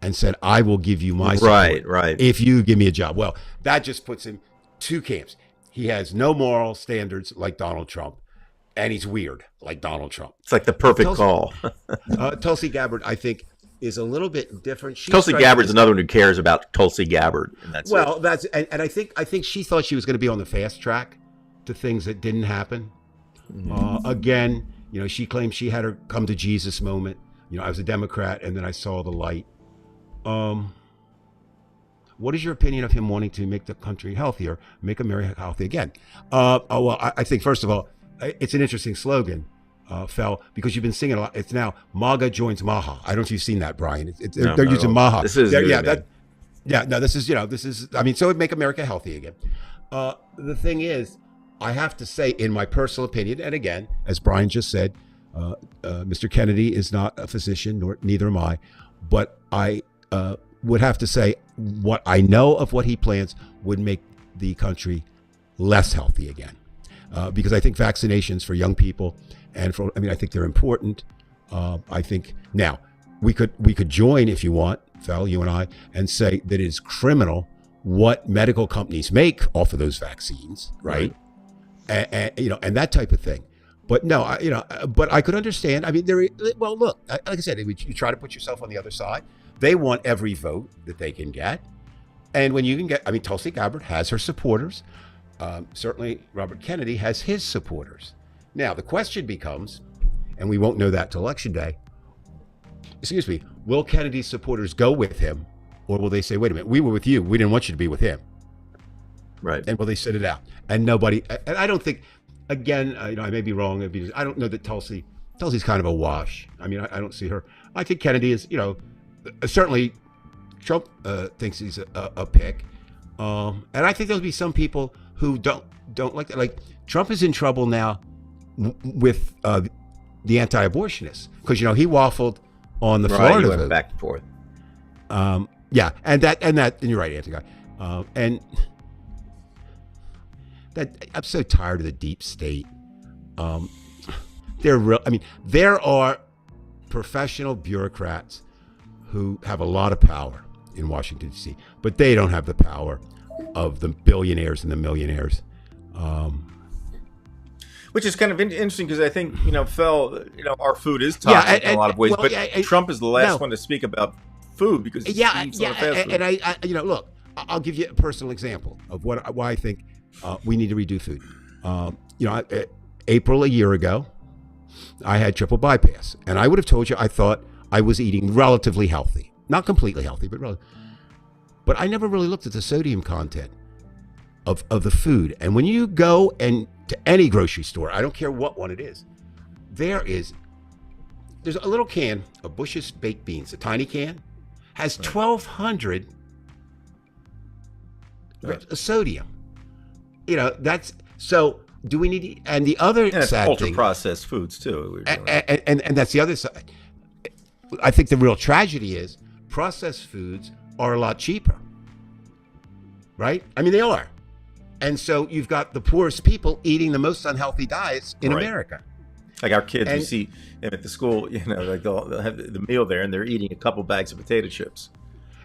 and said, I will give you my support right. if you give me a job. Well, that just puts him two camps. He has no moral standards like Donald Trump. and he's weird, like Donald Trump. It's like the perfect Tulsi- call. Tulsi Gabbard, I think, is a little bit different. She Tulsi strikes Gabbard's me- another one who cares about Tulsi Gabbard, and that's Well, it. that's and I think she thought she was going to be on the fast track to things that didn't happen. Again, she claimed she had her come to Jesus moment. I was a Democrat, and then I saw the light. What is your opinion of him wanting to make the country healthier, make America healthy again? Well, I think first of all, it's an interesting slogan, Fel, because you've been singing a lot. It's now MAGA joins Maha. I don't know if you've seen that, Brian. No, They're not using at all. Maha. This is new to me. No, this is. I mean, so it'd make America healthy again. The thing is, I have to say, in my personal opinion, and again, as Brian just said, Mr. Kennedy is not a physician, neither am I, but I would have to say what I know of what he plans would make the country less healthy again, because I think vaccinations for young people I think they're important. I think now we could join, if you want, Fel, you and I, and say that it is criminal what medical companies make off of those vaccines, right? And that type of thing. But no, but I could understand. I mean, well, look, like I said, you try to put yourself on the other side. They want every vote that they can get. And when you can get, Tulsi Gabbard has her supporters. Certainly Robert Kennedy has his supporters. Now, the question becomes, and we won't know that till Election Day, will Kennedy's supporters go with him, or will they say, wait a minute, we were with you, we didn't want you to be with him? Right. And will they sit it out? And I don't think, again, I may be wrong, I don't know that Tulsi's kind of a wash. I don't see her. I think Kennedy is, certainly Trump thinks he's a pick. And I think there'll be some people who don't like that. Like, Trump is in trouble now with the anti-abortionists, because he waffled on the Florida He went vote. back and forth. Yeah, and you're right, Anthony. And that I'm so tired of the deep state. There are professional bureaucrats who have a lot of power in Washington, D.C., but they don't have the power of the billionaires and the millionaires. Which is kind of interesting, because I think, Fel, our food is toxic in a lot of ways, but Trump is the last one to speak about food, because he eats a lot of fast food. And I look, I'll give you a personal example of why I think we need to redo food. April a year ago, I had triple bypass, and I would have told you I thought I was eating relatively healthy, not completely healthy, but I never really looked at the sodium content of the food. And when you go to any grocery store, I don't care what one it is, there's a little can of Bush's baked beans, a tiny can, has 1,200 sodium. That's so. Do we need? And the other And it's sad ultra thing, processed foods too. and that's the other side. I think the real tragedy is processed foods are a lot cheaper, right? They are. And so you've got the poorest people eating the most unhealthy diets in America. Like our kids, we And- see them at the school, like they'll have the meal there, and they're eating a couple bags of potato chips.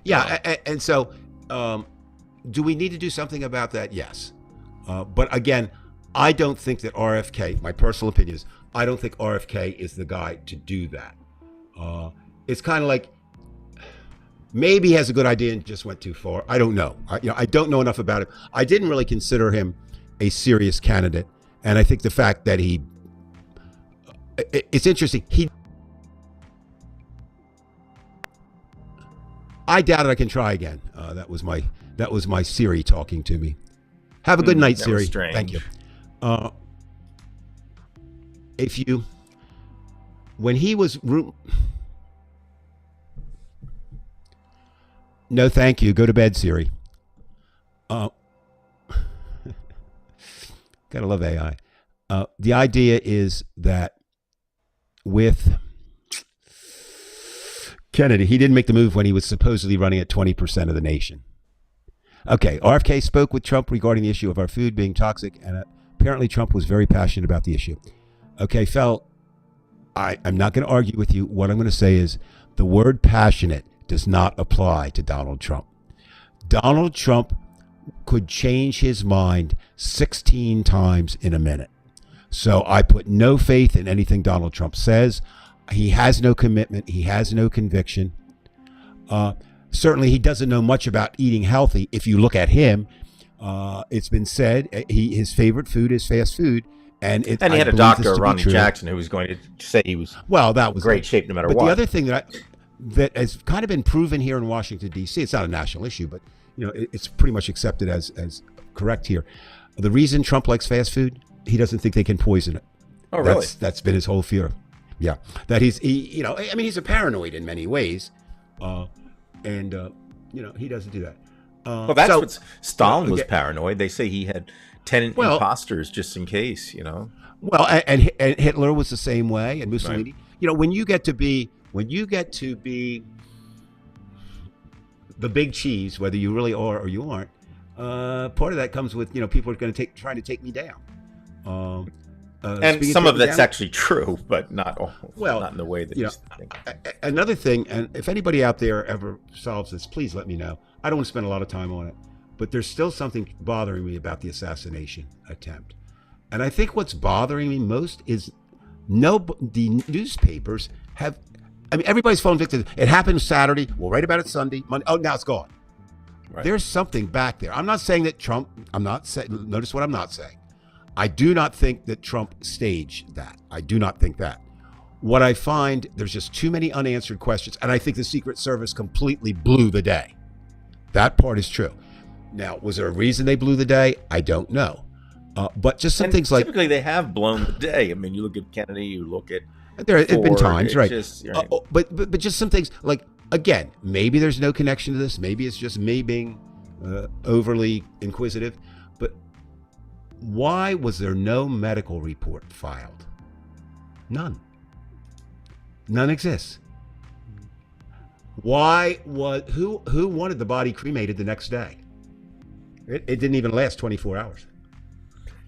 Yeah, and so do we need to do something about that? Yes. But again, I don't think that RFK, my personal opinion is, I don't think RFK is the guy to do that. It's kind of like, maybe he has a good idea and just went too far. I don't know. I don't know enough about him. I didn't really consider him a serious candidate. And I think the fact that it's interesting. I doubt I can try again. That was my Siri talking to me. Have a good night, that Siri. was strange. Thank you. When he was no, thank you. Go to bed, Siri. Gotta love AI. The idea is that with Kennedy, he didn't make the move when he was supposedly running at 20% of the nation. Okay, RFK spoke with Trump regarding the issue of our food being toxic, and apparently Trump was very passionate about the issue. Okay, Fel, I'm not going to argue with you. What I'm going to say is the word passionate does not apply to Donald Trump. Donald Trump could change his mind 16 times in a minute. So I put no faith in anything Donald Trump says. He has no commitment. He has no conviction. Certainly, he doesn't know much about eating healthy. If you look at him, it's been said his favorite food is fast food. And he had a doctor, Ronnie Jackson, who was going to say he was that was great shape no matter what. what. The other thing that has kind of been proven here in Washington, D.C., it's not a national issue, but it's pretty much accepted as correct here. The reason Trump likes fast food, he doesn't think they can poison it. Oh, really? That's been his whole fear. Yeah, that he's a paranoid in many ways, and he doesn't do that. Well, that's what Stalin was paranoid. They say he had 10 imposters just in case, Well, and Hitler was the same way, and Mussolini. Right. When you get to be the big cheese, whether you really are or you aren't, part of that comes with people are going to trying to take me down. And some of that's actually true, but not all. Well, not in the way that you think. Another thing, and if anybody out there ever solves this, please let me know. I don't want to spend a lot of time on it, but there's still something bothering me about the assassination attempt. And I think what's bothering me most is the newspapers have. I mean, everybody's fallen victim. It happened Saturday. We'll write about it Sunday, Monday. Oh, now it's gone. Right. There's something back there. I'm not saying that Trump. Notice what I'm not saying. I do not think that Trump staged that. I do not think that. What I find, there's just too many unanswered questions, and I think the Secret Service completely blew the day. That part is true. Now, was there a reason they blew the day? I don't know. But just some things like... Typically, they have blown the day. I mean, you look at Kennedy, you look at... There have been times, right? Right. But just some things, like, again, maybe there's no connection to this. Maybe it's just me being overly inquisitive. But why was there no medical report filed? None. None exists. Why who wanted the body cremated the next day? It didn't even last 24 hours.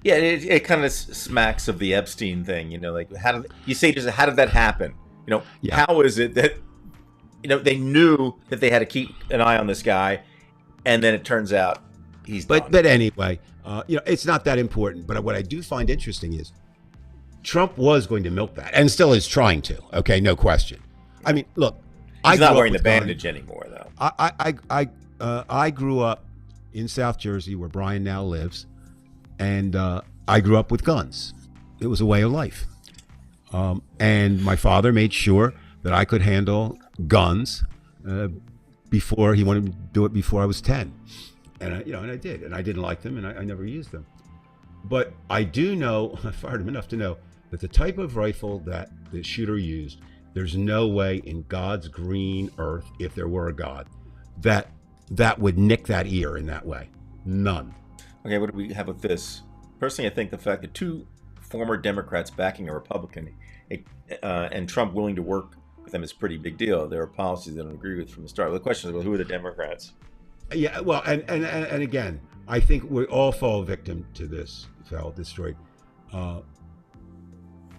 Yeah, it kind of smacks of the Epstein thing, like how did that happen? How is it that they knew that they had to keep an eye on this guy, and then it turns out he's done. But anyway, it's not that important. But what I do find interesting is Trump was going to milk that, and still is trying to. Okay, no question. I mean, look, he's not wearing the bandage anymore, though. I grew up in South Jersey, where Brian now lives, and I grew up with guns. It was a way of life, and my father made sure that I could handle guns before he wanted me to do it before I was 10, and I did, and I didn't like them, and I never used them. But I do know, I fired him enough to know that the type of rifle that the shooter used, there's no way in God's green earth, if there were a God, that would nick that ear in that way. None. Okay, what do we have with this? Personally, I think the fact that two former Democrats backing a Republican and Trump willing to work with them is a pretty big deal. There are policies that I don't agree with from the start. The question is, well, who are the Democrats? Yeah, well, and again, I think we all fall victim to this story.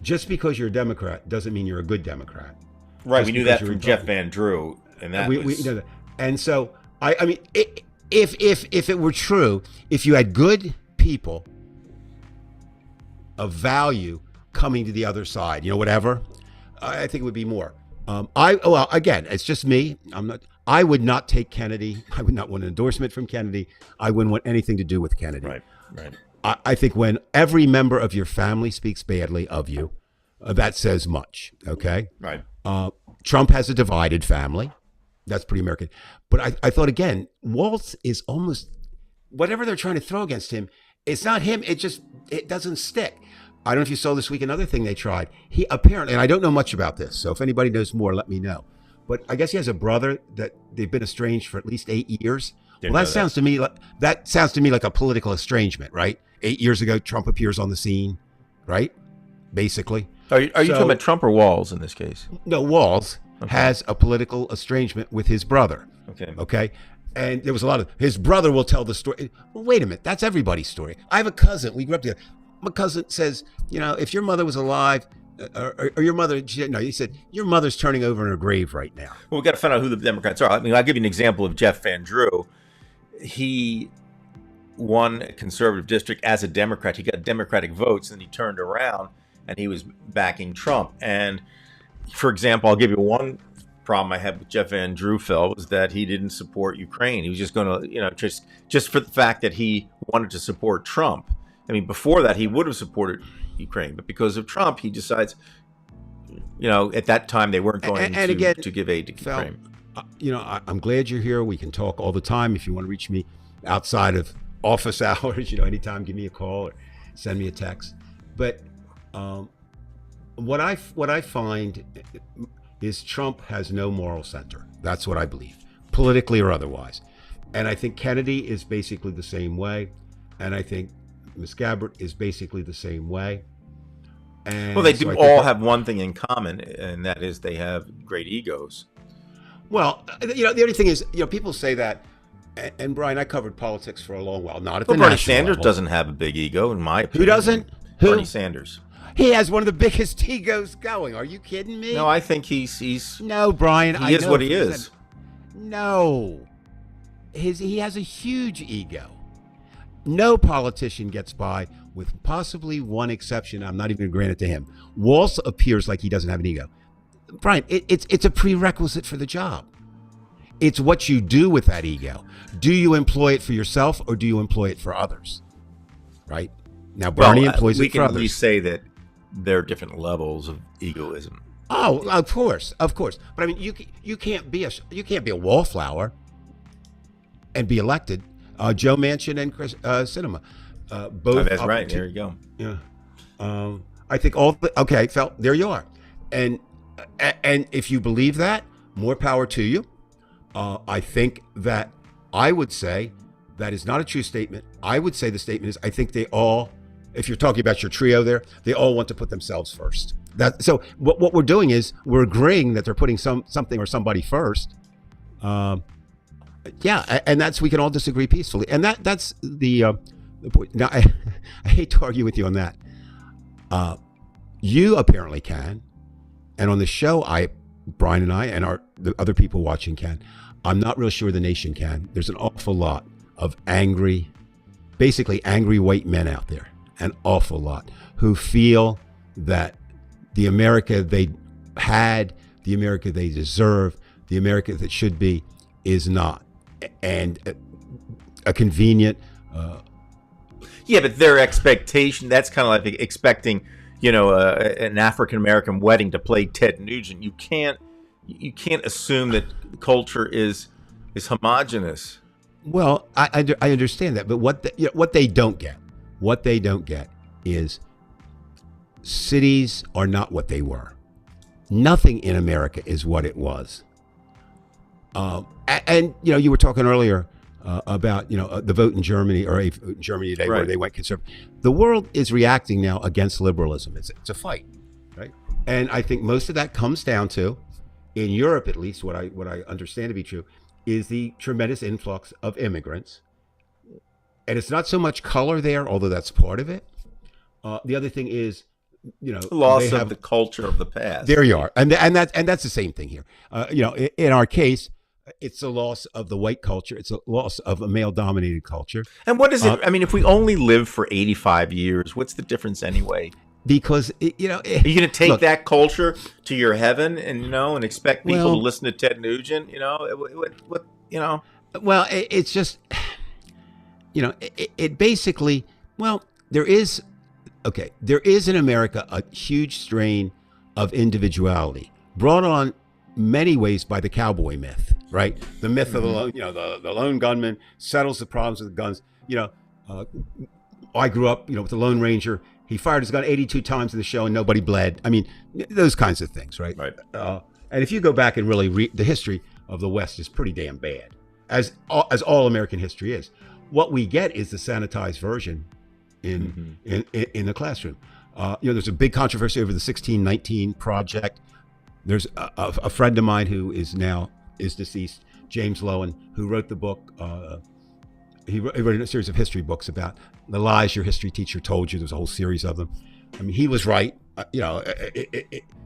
Just because you're a Democrat doesn't mean you're a good Democrat. Right, Just we knew that from Jeff Van Drew, and that we know that. And so, I mean, if it were true, if you had good people of value coming to the other side, whatever, I think it would be more. Again, it's just me. I would not take Kennedy. I would not want an endorsement from Kennedy. I wouldn't want anything to do with Kennedy. Right. I think when every member of your family speaks badly of you, that says much. Okay. Right. Trump has a divided family. That's pretty American. But I thought, again, Waltz is almost, whatever they're trying to throw against him, it's not him. It doesn't stick. I don't know if you saw this week another thing they tried. He apparently, and I don't know much about this, so if anybody knows more, let me know. But I guess he has a brother that they've been estranged for at least 8 years. Well, that sounds to me like a political estrangement, right? 8 years ago, Trump appears on the scene, right? Basically. Are you talking about Trump or Walz in this case? No, Walz has a political estrangement with his brother. Okay. And there was a lot of, his brother will tell the story. Well, wait a minute. That's everybody's story. I have a cousin. We grew up together. My cousin says, if your mother was alive, or your mother, he said, your mother's turning over in her grave right now. Well, we've got to find out who the Democrats are. I mean, I'll give you an example of Jeff Van Drew. He won a conservative district as a Democrat. He got Democratic votes, and he turned around and he was backing Trump. And for example, I'll give you one problem I had with Jeff Van Drew was that he didn't support Ukraine. He was just going to, just for the fact that he wanted to support Trump. I mean, before that, he would have supported Ukraine, but because of Trump, he decides, at that time they weren't going to give aid to Ukraine. I'm glad you're here. We can talk all the time. If you want to reach me outside of office hours, anytime, give me a call or send me a text. But what I find is Trump has no moral center. That's what I believe, politically or otherwise. And I think Kennedy is basically the same way. And I think Ms. Gabbard is basically the same way. And well, they do all have one thing in common, and that is they have great egos. Well, the only thing is, people say that, and Brian, I covered politics for a long while, not at the Bernie national Sanders level. Doesn't have a big ego, in my opinion. Who doesn't? Bernie Sanders. He has one of the biggest egos going. Are you kidding me? No, I think he's. No, Brian. He is what he is. No, he has a huge ego. No politician gets by, with possibly one exception. I'm not even going to grant it to him. Walz appears like he doesn't have an ego. Brian, it's a prerequisite for the job. It's what you do with that ego. Do you employ it for yourself or do you employ it for others? Right? Now, Bernie employs it for others. We can say that there are different levels of egoism. Oh, of course. But I mean, you can't be a wallflower and be elected. Joe Manchin and Chris Sinema, both. That's right. There you go. Yeah. I think there you are. And if you believe that, more power to you. I think that I would say that is not a true statement. I would say the statement is, I think they all, if you're talking about your trio there, they all want to put themselves first. So what we're doing is we're agreeing that they're putting something or somebody first. Yeah, and we can all disagree peacefully. And that's the point. Now, I hate to argue with you on that. You apparently can. And on the show, Brian and I and the other people watching can. I'm not real sure the nation can. There's an awful lot of basically angry white men out there, an awful lot, who feel that the America they had, the America they deserve, the America that should be, is not. And a convenient... Yeah, but their expectation, that's kind of like expecting, an African-American wedding to play Ted Nugent. You can't assume that culture is homogenous. Well, I understand that, but what they don't get is cities are not what they were. Nothing in America is what it was. And you were talking earlier about the vote in Germany Germany today, right, where they went conservative. The world is reacting now against liberalism. It's a fight, right? And I think most of that comes down to, in Europe at least, what I understand to be true, is the tremendous influx of immigrants. And it's not so much color there, although that's part of it. The other thing is, loss of the culture of the past. There you are, and that's the same thing here. In our case, it's a loss of the white culture. It's a loss of a male-dominated culture. And what is it? I mean, if we only live for 85 years, what's the difference anyway? Because are you going to take that culture to your heaven and expect people to listen to Ted Nugent? Well, it's just it basically, there is in America a huge strain of individuality brought on many ways by the cowboy myth, right? The myth of the lone, the lone gunman settles the problems with guns. I grew up, with the Lone Ranger. He fired his gun 82 times in the show and nobody bled. I mean, those kinds of things, right? Right. And if you go back and really read the history of the West, is pretty damn bad, as all American history is. What we get is the sanitized version in the classroom. There's a big controversy over the 1619 Project. There's a friend of mine who is deceased, James Lowen, who wrote the book. He wrote a series of history books about the lies your history teacher told you. There's a whole series of them. I mean, he was right.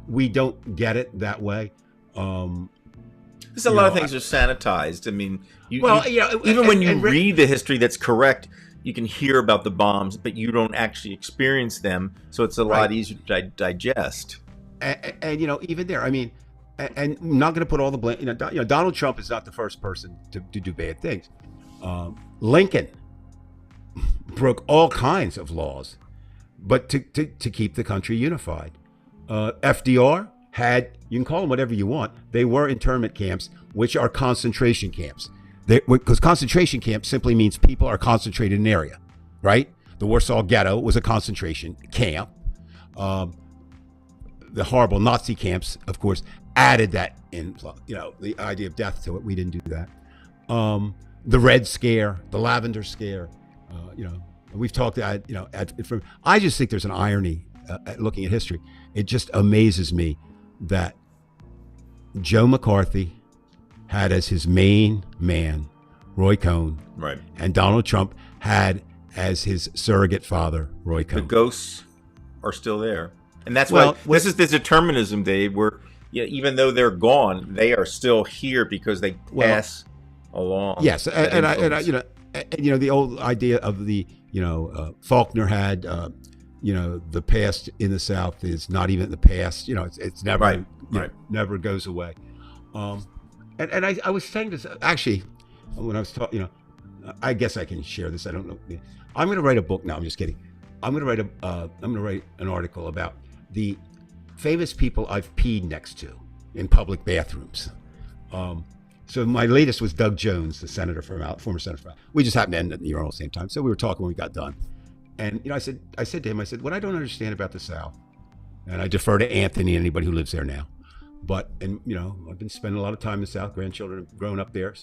We don't get it that way. There's a lot of things are sanitized. I mean, even when you read the history that's correct, you can hear about the bombs, but you don't actually experience them, so it's a lot easier to digest. And even there, I mean, and I'm not going to put all the blame. Donald Trump is not the first person to do bad things. Lincoln broke all kinds of laws, but to keep the country unified. FDR had, you can call them whatever you want, they were internment camps, which are concentration camps. Because concentration camp simply means people are concentrated in an area, right? The Warsaw Ghetto was a concentration camp. The horrible Nazi camps, of course, added that in, the idea of death to it. We didn't do that. The Red Scare, the Lavender Scare, we've talked, I just think there's an irony at looking at history. It just amazes me that Joe McCarthy had as his main man Roy Cohn, Right. and Donald Trump had as his surrogate father Roy The Cohn. ghosts are still there, and that's Well, why this is the determinism, Dave. Where even though they're gone, they are still here because they pass along. Yes, that and influence. the old idea of the Faulkner had the past in the South is not even the past. It's never never goes away. And I was saying this actually when I was talking. I guess I can share this. I don't know. I'm going to write a book. No, I'm just kidding. I'm going to write an article about the famous people I've peed next to in public bathrooms. So my latest was Doug Jones, the former senator from we just happened to end at the at the same time. So we were talking when we got done. And I said to him, what I don't understand about the South, and I defer to Anthony and anybody who lives there now, but I've been spending a lot of time in the South. Grandchildren have grown up there,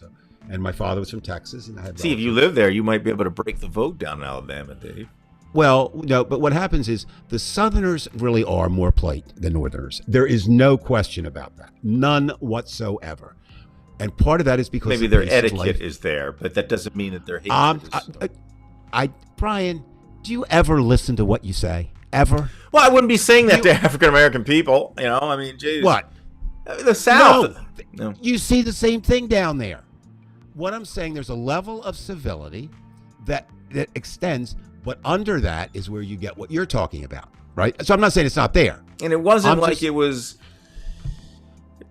and my father was from Texas, and I had. See, if you live there, you might be able to break the vote down in Alabama, Dave. Well, no, but what happens is the Southerners really are more polite than Northerners. There is no question about that, none whatsoever. And part of that is because Maybe their etiquette is there, but that doesn't mean that their hatred is. Brian, do you ever listen to what you say? Ever? Well, I wouldn't be saying that to African American people. I mean, geez. What? The South. No. You see the same thing down there. What I'm saying, there's a level of civility that extends, but under that is where you get what you're talking about, right? So I'm not saying it's not there. And it wasn't it was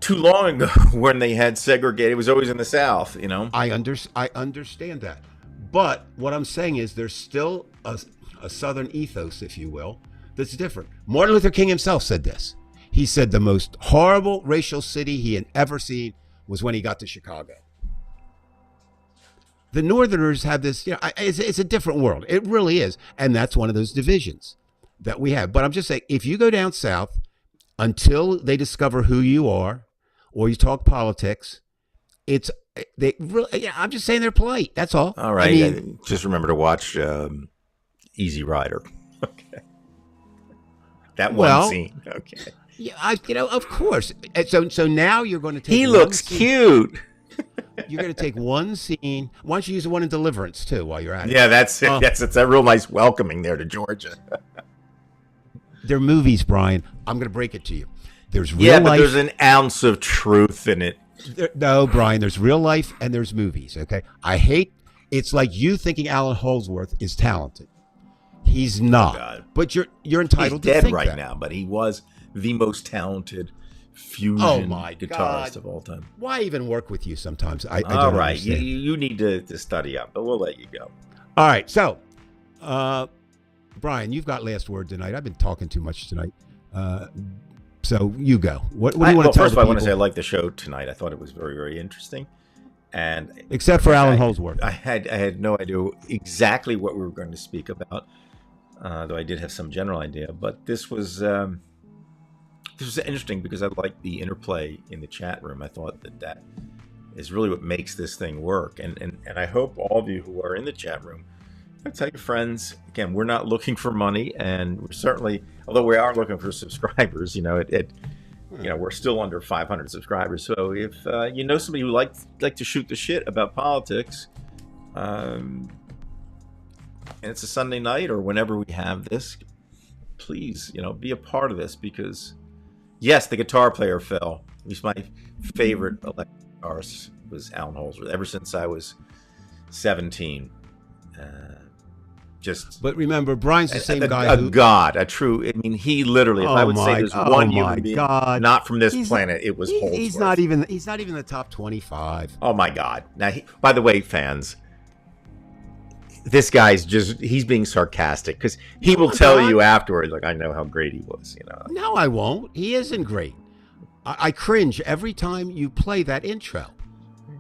too long ago when they had segregated. It was always in the South, I understand that. But what I'm saying is there's still a Southern ethos, if you will, that's different. Martin Luther King himself said this. He said the most horrible racial city he had ever seen was when he got to Chicago. The Northerners have this, it's a different world. It really is. And that's one of those divisions that we have. But I'm just saying, if you go down South, until they discover who you are, or you talk politics, I'm just saying they're polite. That's all. All right. I just remember to watch Easy Rider. Okay. That one scene. Okay. Yeah, of course. And so now you're going to take. He looks cute. You're going to take one scene. Why don't you use the one in Deliverance too while you're at it? Yeah, that's it. It's a real nice welcoming there to Georgia. They're movies, Brian. I'm going to break it to you. There's real life. But there's an ounce of truth in it. No, Brian. There's real life and there's movies. Okay. It's like you thinking Alan Holdsworth is talented. He's not. God. But you're entitled He's to dead think right that. now, but he was the most talented fusion guitarist God. of all time. Why even work with you sometimes? I don't All right, understand. you need to study up, but we'll let you go. All right, so Brian, you've got last word tonight. I've been talking too much tonight, so you go. What do you want to tell first of all, I want to people? say I liked the show tonight. I thought it was very, very interesting, and Except for Alan Holdsworth. I had no idea exactly what we were going to speak about, though I did have some general idea. But this was interesting because I liked the interplay in the chat room. I thought that is really what makes this thing work, and I hope all of you who are in the chat room, tell your friends. Again, we're not looking for money, and we're certainly, although we are looking for subscribers, we're still under 500 subscribers. So if you know somebody who like to shoot the shit about politics, and it's a Sunday night or whenever we have this, please, be a part of this, because yes, the guitar player fell. He's my favorite electric guitarist was Alan Holdsworth ever since I was 17. just But remember, Brian's the same a guy who. god, a true. I mean, he literally. If I would say there's one human being not from this He's- planet, it was Holdsworth. He's not even. He's not even the top 25. Oh my God! Now, by the way, fans, this guy's just—he's being sarcastic because he will tell you afterwards, like, I know how great he was. You know. No, I won't. He isn't great. I cringe every time you play that intro.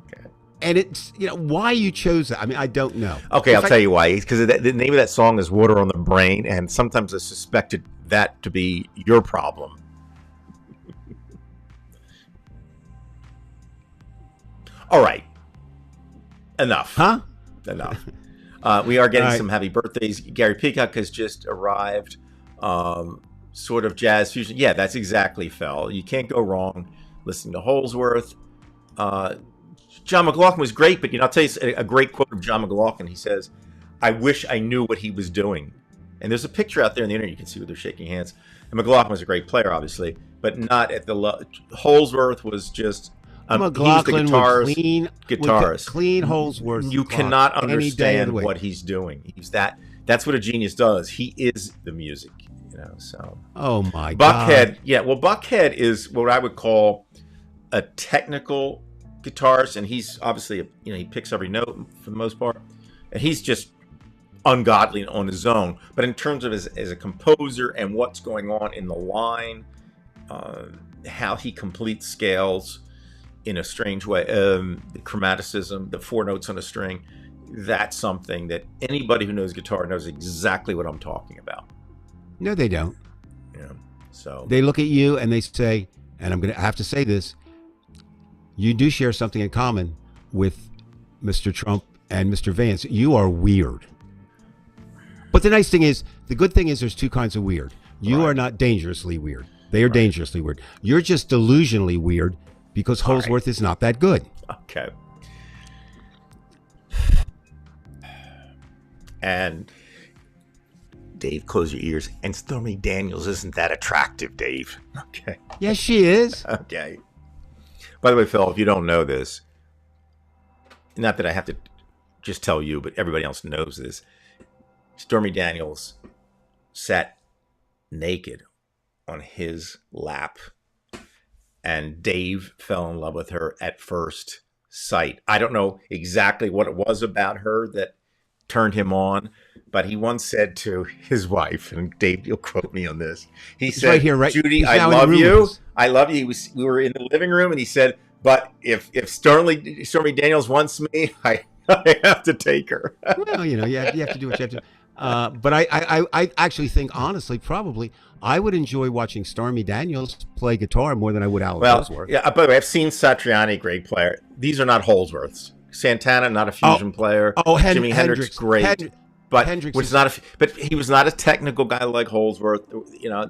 Okay. And it's, why you chose that. I mean, I don't know. Okay, I'll tell you why. Because the name of that song is "Water on the Brain," and sometimes I suspected that to be your problem. All right, enough. Huh? Enough. We are getting All right. some happy birthdays. Gary Peacock has just arrived. Sort of jazz fusion. Yeah, that's exactly, Phil. You can't go wrong listening to Holdsworth. John McLaughlin was great, but I'll tell you a great quote of John McLaughlin. He says, "I wish I knew what he was doing." And there's a picture out there on the internet. You can see where they're shaking hands. And McLaughlin was a great player, obviously, but not at the level. Holdsworth was just. McLaughlin he was would the clean guitarist. clean Holdsworth. You clock cannot any day of understand the week. what he's doing. That's what a genius does. He is the music, so. Oh my Buckhead, God. yeah. Well, Buckhead is what I would call a technical guitarist, and he's obviously, he picks every note for the most part, and he's just ungodly on his own. But in terms of as a composer and what's going on in the line, how he completes scales in a strange way, the chromaticism, the four notes on a string, that's something that anybody who knows guitar knows exactly what I'm talking about. No, they don't. So They look at you and they say, and I'm going to have to say this, you do share something in common with Mr. Trump and Mr. Vance. You are weird. But the good thing is there's two kinds of weird. You Right. are not dangerously weird. They are dangerously weird. You're just delusionally weird because Holdsworth is not that good. Okay. And Dave, close your ears. And Stormy Daniels isn't that attractive, Dave. Okay. Yes, she is. Okay. By the way, Phil, if you don't know this, not that I have to just tell you, but everybody else knows this. Stormy Daniels sat naked on his lap, and Dave fell in love with her at first sight. I don't know exactly what it was about her that turned him on, but he once said to his wife, and Dave, you'll quote me on this. He's said, right here, right? Judy, He's I now in the love room you. with us. I love you. We were in the living room, and he said, but if Stormy Daniels wants me, I have to take her. Well, you have to do what you have to. But I actually think, honestly, probably I would enjoy watching Stormy Daniels play guitar more than I would Alan Holdsworth. Yeah. By the way, I've seen Satriani, great player. These are not Holdsworths. Santana, not a fusion player. Jimi Hendrix, great. But Hendrix which is- is not but he was not a technical guy like Holdsworth. my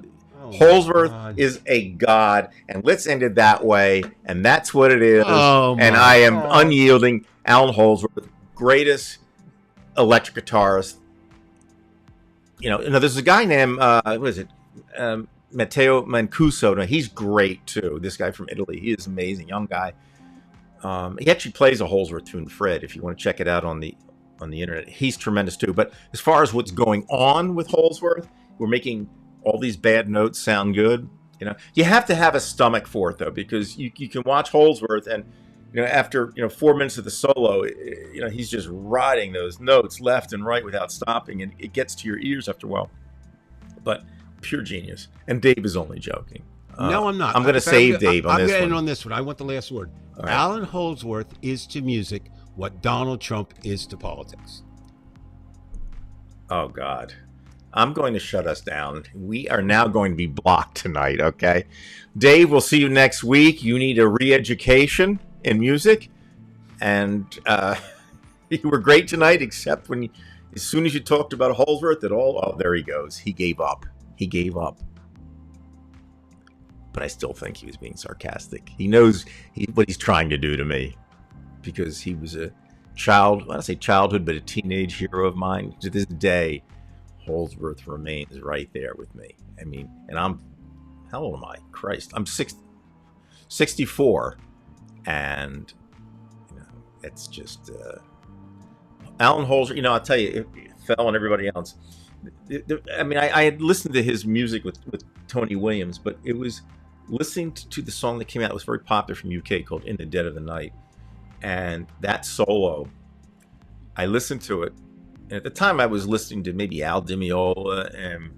Holdsworth God. is a god, and let's end it that way. And that's what it is. Oh, and my I am God. unyielding. Alan Holdsworth, greatest electric guitarist. There's a guy named what is it? Matteo Mancuso. Now, he's great too. This guy from Italy, he is amazing, young guy. He actually plays a Holdsworth tune, Fred. If you want to check it out on the internet, he's tremendous too. But as far as what's going on with Holdsworth, we're making all these bad notes sound good. You have to have a stomach for it though, because you can watch Holdsworth and after 4 minutes of the solo, he's just riding those notes left and right without stopping, and it gets to your ears after a while. But pure genius. And Dave is only joking. No, I'm not. I'm going to save Dave on I'm this getting one. on this one. I want the last word. All right. Alan Holdsworth is to music what Donald Trump is to politics. Oh, God. I'm going to shut us down. We are now going to be blocked tonight, okay? Dave, we'll see you next week. You need a re-education in music. And you were great tonight, except as soon as you talked about Holdsworth, there he goes. He gave up. He gave up. But I still think he was being sarcastic. He knows what he's trying to do to me, because he was a child, I don't say childhood, but a teenage hero of mine. To this day, Holdsworth remains right there with me. I mean, and how old am I? Christ, I'm 64, and it's just Alan Holdsworth. I'll tell you, fell on everybody else. I mean, I had listened to his music with Tony Williams, but it was listening to the song that came out. It was very popular from UK called "In the Dead of the Night," and that solo, I listened to it, and at the time I was listening to maybe Al Di Meola and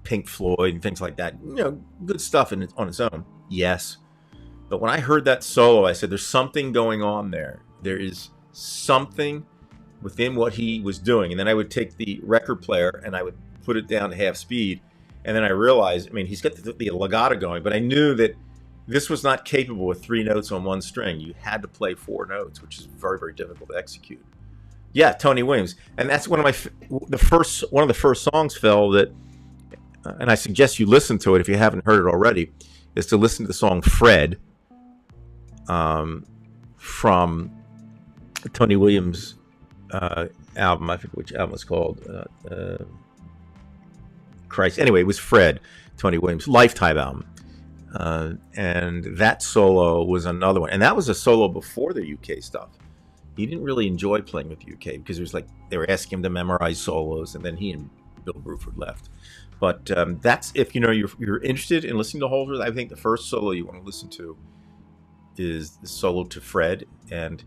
Pink Floyd and things like that. Good stuff on its own. Yes, but when I heard that solo, I said, "There's something going on there. There is something within what he was doing." And then I would take the record player and I would put it down to half speed, and then I realized, I mean, he's got the legato going, but I knew that this was not capable with 3 notes on one string. You had to play 4 notes, which is very, very difficult to execute. Yeah, Tony Williams, and that's one of the first songs, Phil, that, and I suggest you listen to it if you haven't heard it already, is to listen to the song "Fred" from Tony Williams' album. I forget which album it's called. Christ. Anyway, it was "Fred," Tony Williams' Lifetime album. And that solo was another one. And that was a solo before the UK stuff. He didn't really enjoy playing with UK because it was like they were asking him to memorize solos, and then he and Bill Bruford left. But that's, if you're interested in listening to Holdsworth, I think the first solo you want to listen to is the solo to "Fred," and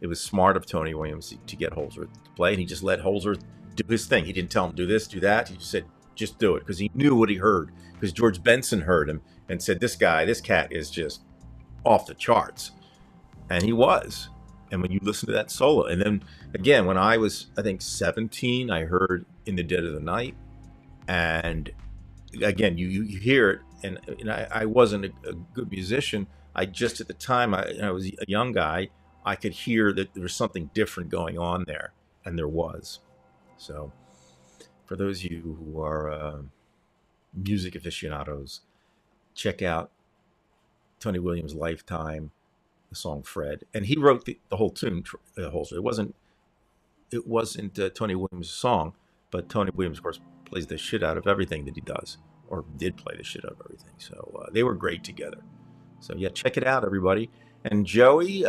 it was smart of Tony Williams to get Holdsworth to play, and he just let Holdsworth do his thing. He didn't tell him do this, do that. He just said, just do it, because he knew what he heard, because George Benson heard him and said, this cat is just off the charts. And he was. And when you listen to that solo, and then again, when I was, I think, 17, I heard "In the Dead of the Night," and again, you hear it, and I wasn't a good musician. I just, at the time, I was a young guy, I could hear that there was something different going on there, and there was. So for those of you who are music aficionados, check out Tony Williams' Lifetime, the song "Fred," and he wrote the whole tune. Holzer. It wasn't Tony Williams' song, but Tony Williams, of course, plays the shit out of everything that he does, or did play the shit out of everything. So they were great together. So yeah, check it out, everybody. And Joey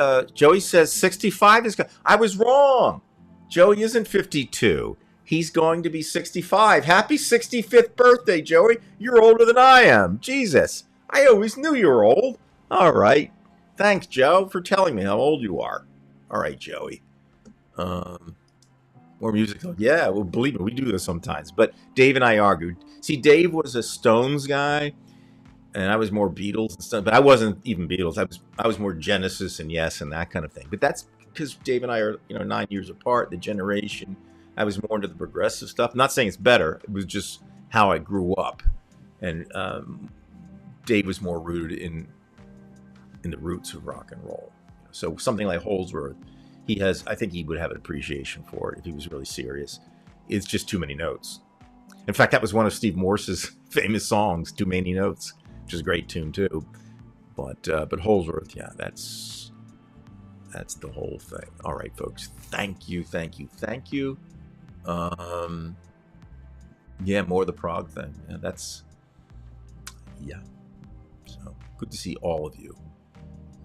says 65 is. I was wrong. Joey isn't 52. He's going to be 65. Happy 65th birthday, Joey. You're older than I am. Jesus. I always knew you were old. All right. Thanks, Joe, for telling me how old you are. All right, Joey. More music. Yeah, well, believe me, we do this sometimes. But Dave and I argued. See, Dave was a Stones guy, and I was more Beatles and stuff. But I wasn't even Beatles. I was more Genesis and Yes and that kind of thing. But that's because Dave and I are 9 years apart, the generation. I was more into the progressive stuff. I'm not saying it's better. It was just how I grew up. And Dave was more rooted in the roots of rock and roll. So something like Holdsworth, I think he would have an appreciation for it if he was really serious. It's just too many notes. In fact, that was one of Steve Morse's famous songs, Too Many Notes, which is a great tune too. But Holdsworth, yeah, that's the whole thing. All right, folks. Thank you. Yeah, more of the prog thing. Yeah. So good to see all of you.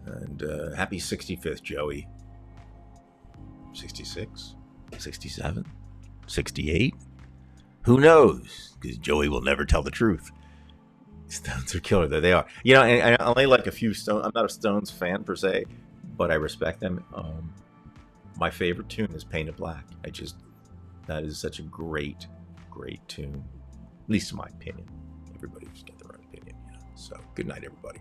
And happy 65th, Joey. 66, 67, 68. Who knows? Because Joey will never tell the truth. Stones are killer. There they are. And I only like a few Stones. I'm not a Stones fan per se, but I respect them. My favorite tune is "Painted Black." That is such a great tune. At least in my opinion. Everybody's got their own opinion. So good night, everybody.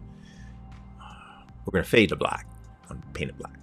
We're going to fade to black on "Painted Black."